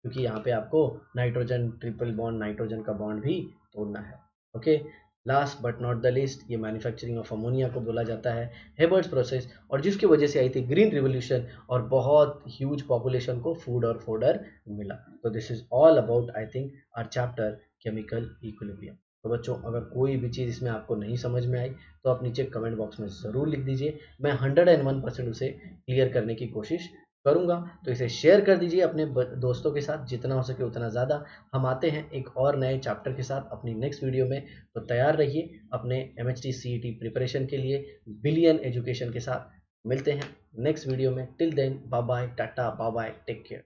Speaker 1: क्योंकि यहाँ पे आपको नाइट्रोजन ट्रिपल बॉन्ड नाइट्रोजन का बॉन्ड भी तोड़ना है। Okay, last but not the list, ये मैन्युफैक्चरिंग ऑफ अमोनिया को बोला जाता है हेबर्ट्स प्रोसेस, और जिसकी वजह से आई थी ग्रीन रिवोल्यूशन, और बहुत ह्यूज पॉपुलेशन को फूड और फोडर मिला। तो this is all about I think our chapter chemical equilibrium. तो बच्चों, अगर कोई भी चीज़ इसमें आपको नहीं समझ में आई तो आप नीचे कमेंट बॉक्स में ज़रूर लिख दीजिए, मैं 101% उसे क्लियर करने की कोशिश करूँगा। तो इसे शेयर कर दीजिए अपने दोस्तों के साथ, जितना हो सके उतना ज़्यादा। हम आते हैं एक और नए चैप्टर के साथ अपनी नेक्स्ट वीडियो में, तो तैयार रहिए अपने MHT CET प्रिपरेशन के लिए बिलियन एजुकेशन के साथ। मिलते हैं नेक्स्ट वीडियो में, till then bye bye, tata, bye bye, take care.